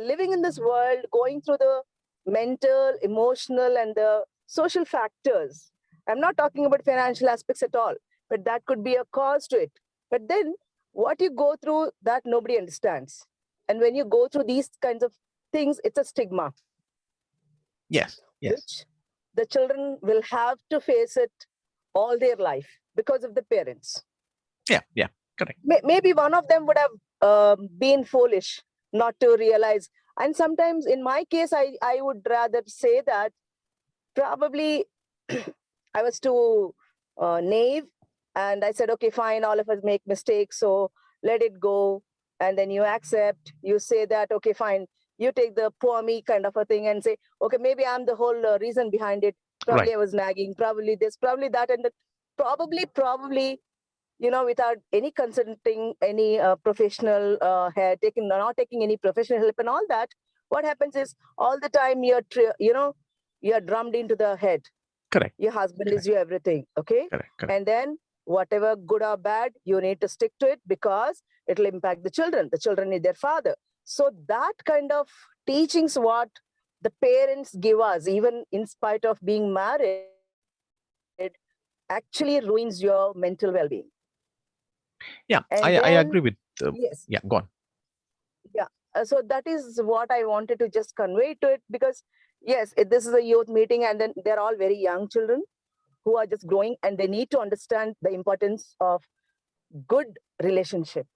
living in this world, going through the mental, emotional, and the social factors, I'm not talking about financial aspects at all, but that could be a cause to it. But then what you go through, that nobody understands. And when you go through these kinds of things, it's a stigma. Yes. Yes. Which the children will have to face it all their life because of the parents. Yeah. Yeah. Correct. Maybe one of them would have been foolish not to realize. And sometimes in my case, I would rather say that probably I was too naive, and I said, okay, fine, all of us make mistakes, so let it go. And then you accept, you say that, okay, fine, you take the poor me kind of a thing and say, okay, maybe I'm the whole reason behind it. Probably Right. I was nagging, probably this, probably that, and that. Probably, without any consulting any professional help, not taking any professional help and all that, what happens is all the time you're drummed into the head. Correct. Your husband Correct. is your everything, okay? Correct. Correct. And then whatever good or bad, you need to stick to it because it'll impact the children. The children need their father. So that kind of teachings, what the parents give us, even in spite of being married, actually ruins your mental well-being. Yeah. And I then, agree with. yes. Yeah. Go on. Yeah. So that is what I wanted to just convey to it, because yes, this is a youth meeting, and then they're all very young children who are just growing, and they need to understand the importance of good relationship.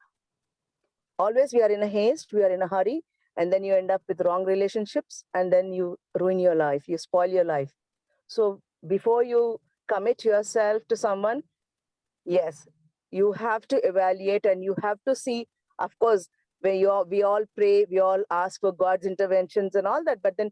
Always we are in a haste, we are in a hurry, and then you end up with wrong relationships, and then you ruin your life, you spoil your life. So before you commit yourself to someone, yes, you have to evaluate, and you have to see, of course, when we all pray, we all ask for God's interventions and all that, but then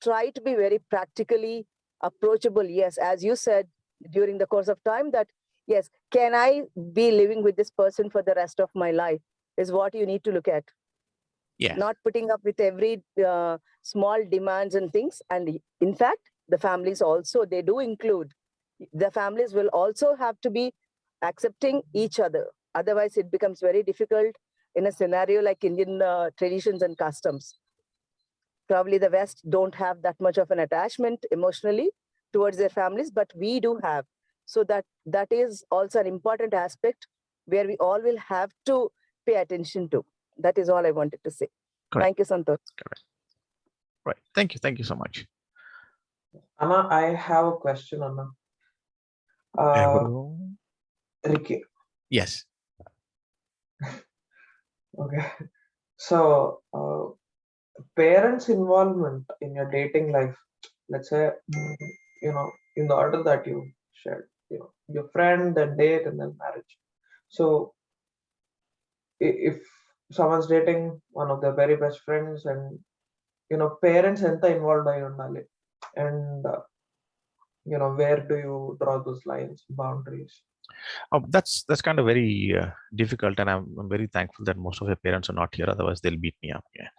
try to be very practically approachable. Yes, as you said during the course of time, that yes, can I be living with this person for the rest of my life, is what you need to look at. Yes. Not putting up with every small demands and things. And in fact, the families also, they do include, the families will also have to be accepting each other. Otherwise, it becomes very difficult in a scenario like Indian traditions and customs. Probably the West don't have that much of an attachment emotionally towards their families, but we do have. So that is also an important aspect where we all will have to pay attention to. That is all I wanted to say. Correct. Thank you, Santhosh. Correct. Right. Thank you. Thank you so much. Anna, I have a question, Anna. Ricky. Yes. Okay. So, parents' involvement in your dating life, let's say, in the order that you shared, your friend, then date, and then marriage. So, if someone's dating one of their very best friends, and parents enta involved ayi undali, and where do you draw those lines, boundaries? That's kind of very difficult, and I'm very thankful that most of the parents are not here. Otherwise, they'll beat me up. Yeah.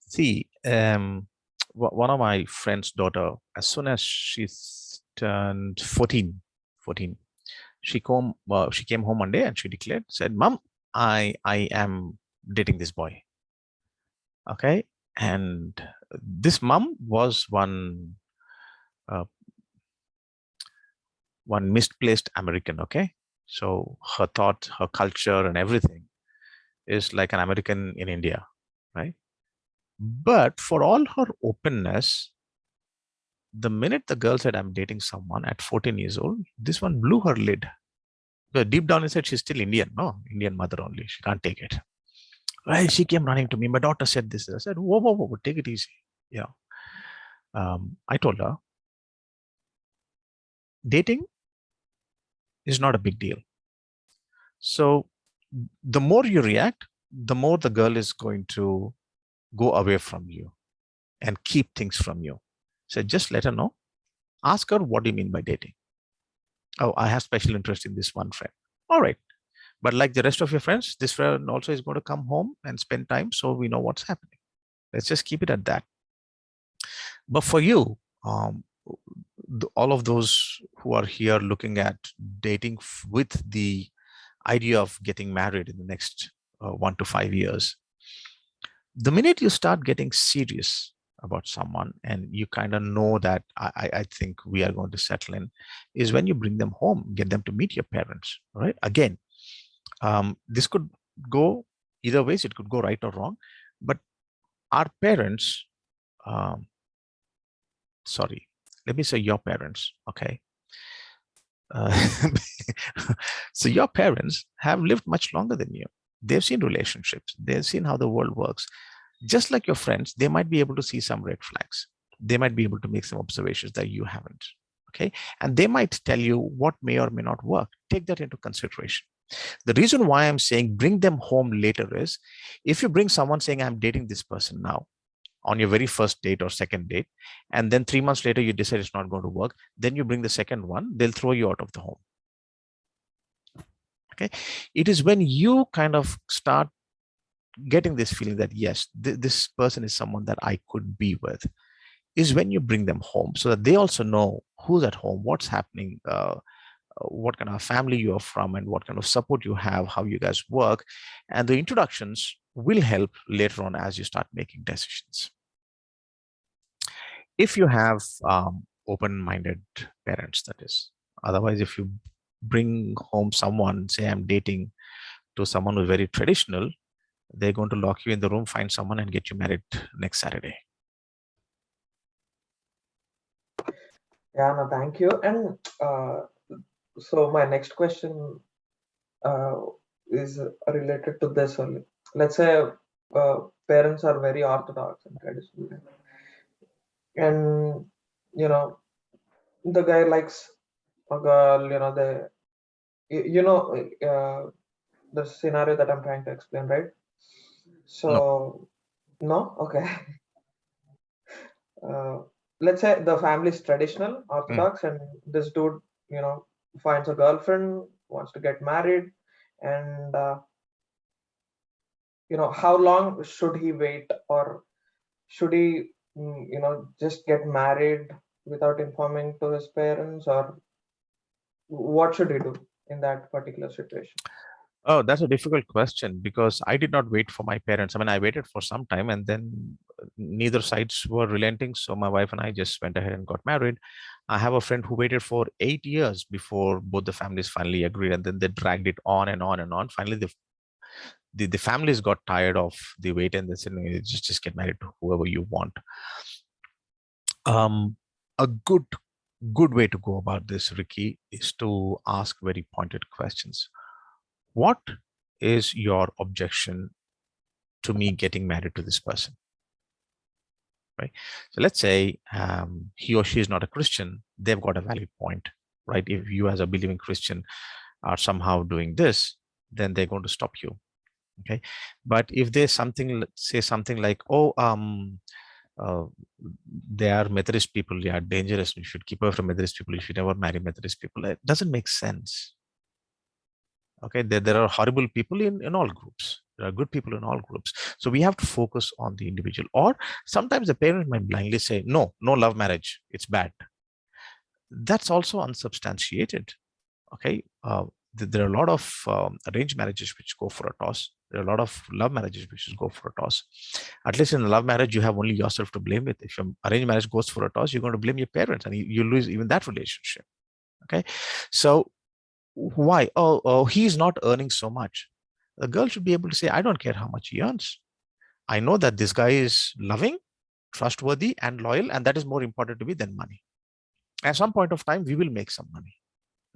See, one of my friend's daughter, as soon as she turned 14, she came home one day and she said, "Mom, I am dating this boy." Okay, and this mom was one misplaced American. Okay, so her thought, her culture, and everything is like an American in India, right? But for all her openness, the minute the girl said, "I'm dating someone" at 14 years old, this one blew her lid. But deep down inside, she's still Indian. No, Indian mother only. She can't take it. Right? She came running to me. My daughter said this. I said, whoa, whoa, whoa, take it easy. Yeah. I told her, dating is not a big deal. So the more you react, the more the girl is going to go away from you and keep things from you. So just let her know. Ask her, what do you mean by dating? Oh, I have special interest in this one friend. All right. But like the rest of your friends, this friend also is going to come home and spend time, so we know what's happening. Let's just keep it at that. But for you, all of those who are here looking at dating with the idea of getting married in the next 1 to 5 years, the minute you start getting serious about someone and you kind of know that I think we are going to settle in, is when you bring them home, get them to meet your parents, right? Again, this could go either ways. It could go right or wrong, but our parents, sorry, let me say your parents, okay? So your parents have lived much longer than you. They've seen relationships. They've seen how the world works. Just like your friends, they might be able to see some red flags. They might be able to make some observations that you haven't, okay? And they might tell you what may or may not work. Take that into consideration. The reason why I'm saying bring them home later is, if you bring someone saying, I'm dating this person now, on your very first date or second date, and then 3 months later you decide it's not going to work, then you bring the second one, they'll throw you out of the home. Okay, it is when you kind of start getting this feeling that yes, this person is someone that I could be with, is when you bring them home, so that they also know who's at home, what's happening, what kind of family you're from, and what kind of support you have, how you guys work. And the introductions will help later on as you start making decisions. If you have open-minded parents, that is. Otherwise, if you bring home someone, say I'm dating to someone who's very traditional, they're going to lock you in the room, find someone, and get you married next Saturday. Yeah, no, thank you. And so my next question is related to this only. Let's say parents are very orthodox and traditional, and the guy likes a girl. The scenario that I'm trying to explain, right? So no, okay. Let's say the family is traditional, orthodox, and this dude, finds a girlfriend, wants to get married, and how long should he wait, or should he, just get married without informing to his parents, or what should he do in that particular situation? Oh, that's a difficult question, because I did not wait for my parents. I mean, I waited for some time, and then neither sides were relenting. So my wife and I just went ahead and got married. I have a friend who waited for 8 years before both the families finally agreed, and then they dragged it on and on and on. Finally, the families got tired of the wait, and they said, "No, just get married to whoever you want." A good way to go about this, Ricky, is to ask very pointed questions. What is your objection to me getting married to this person? Right. So let's say he or she is not a Christian. They've got a valid point, right? If you as a believing Christian are somehow doing this, then they're going to stop you. Okay. But if there's something, say something like, oh, they are Methodist people, they are dangerous, you should keep away from Methodist people, you should never marry Methodist people, it doesn't make sense. Okay, there are horrible people in all groups. There are good people in all groups. So we have to focus on the individual. Or sometimes the parent might blindly say, no love marriage, it's bad. That's also unsubstantiated. Okay, there are a lot of arranged marriages which go for a toss. There are a lot of love marriages which go for a toss. At least in a love marriage, you have only yourself to blame with. If your arranged marriage goes for a toss, you're going to blame your parents, and you lose even that relationship. Okay, so why? Oh, he's not earning so much. The girl should be able to say, I don't care how much he earns. I know that this guy is loving, trustworthy, and loyal, and that is more important to me than money. At some point of time, we will make some money.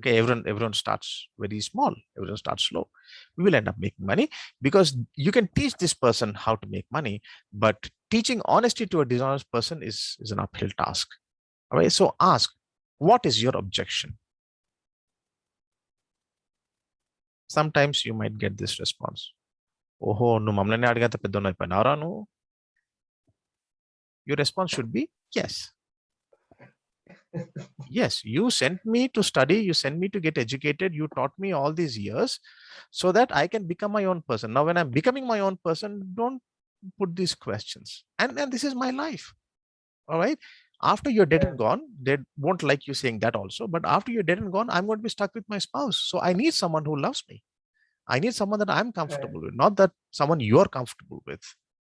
Okay, everyone starts very small. Everyone starts slow. We will end up making money, because you can teach this person how to make money, but teaching honesty to a dishonest person is an uphill task. All right, so ask, what is your objection? sometimes you might get this response. Oho, nu mamlane adgata peddona ipanara nu. Your response should be yes. Yes, you sent me to study, you sent me to get educated, you taught me all these years so that I can become my own person. Now, when I'm becoming my own person, don't put these questions. And this is my life. All right. After you're dead and gone, they won't like you saying that also. But after you're dead and gone, I'm going to be stuck with my spouse. So I need someone who loves me. I need someone that I'm comfortable with, not that someone you're comfortable with,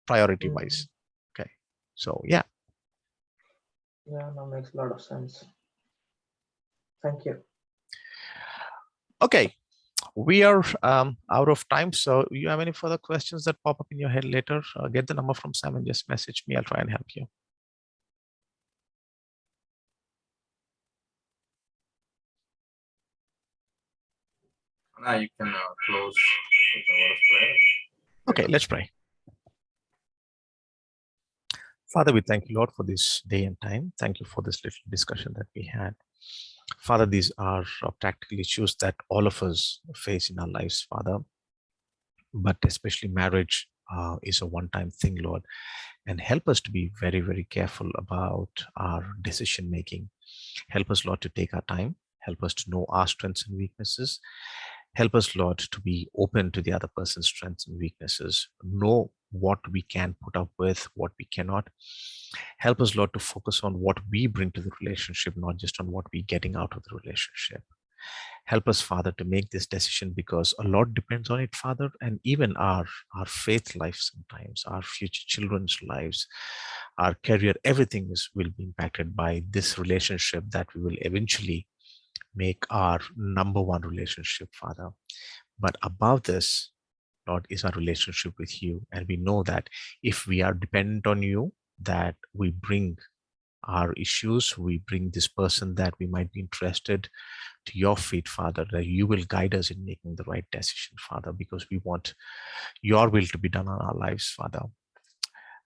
priority wise. Okay. So, yeah. Yeah, that makes a lot of sense. Thank you. Okay. We are out of time. So you have any further questions that pop up in your head later? Get the number from Sam and just message me. I'll try and help you. Now you can close with a word of prayer. Okay, let's pray. Father, we thank you, Lord, for this day and time. Thank you for this little discussion that we had. Father, these are practical issues that all of us face in our lives, Father. But especially marriage is a one-time thing, Lord. And help us to be very, very careful about our decision making. Help us, Lord, to take our time. Help us to know our strengths and weaknesses. Help us, Lord, to be open to the other person's strengths and weaknesses. Know what we can put up with, what we cannot. Help us, Lord, to focus on what we bring to the relationship, not just on what we're getting out of the relationship. Help us, Father, to make this decision because a lot depends on it, Father, and even our faith life sometimes, our future children's lives, our career, everything will be impacted by this relationship that we will eventually make our number one relationship, Father. But above this, Lord, is our relationship with you. And we know that if we are dependent on you, that we bring our issues, we bring this person that we might be interested to your feet, Father, that you will guide us in making the right decision, Father, because we want your will to be done on our lives, Father.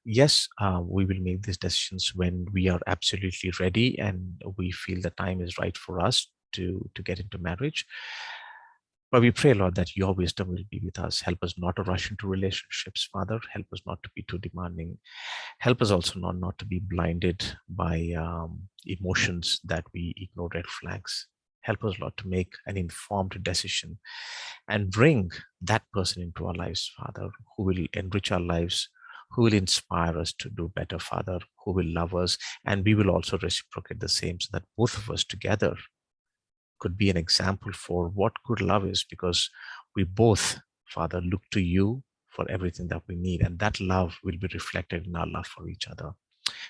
Yes, we will make these decisions when we are absolutely ready and we feel the time is right for us to get into marriage. But we pray, Lord, that your wisdom will be with us. Help us not to rush into relationships, Father. Help us not to be too demanding. Help us also not to be blinded by emotions that we ignore red flags. Help us, Lord, to make an informed decision and bring that person into our lives, Father, who will enrich our lives, who will inspire us to do better, Father, who will love us, and we will also reciprocate the same so that both of us together could be an example for what good love is, because we both, Father, look to you for everything that we need, and that love will be reflected in our love for each other.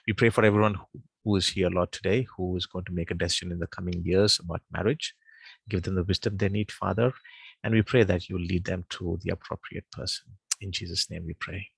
We pray for everyone who is here, Lord, today, who is going to make a decision in the coming years about marriage. Give them the wisdom they need, Father, and we pray that you will lead them to the appropriate person. In Jesus' name we pray.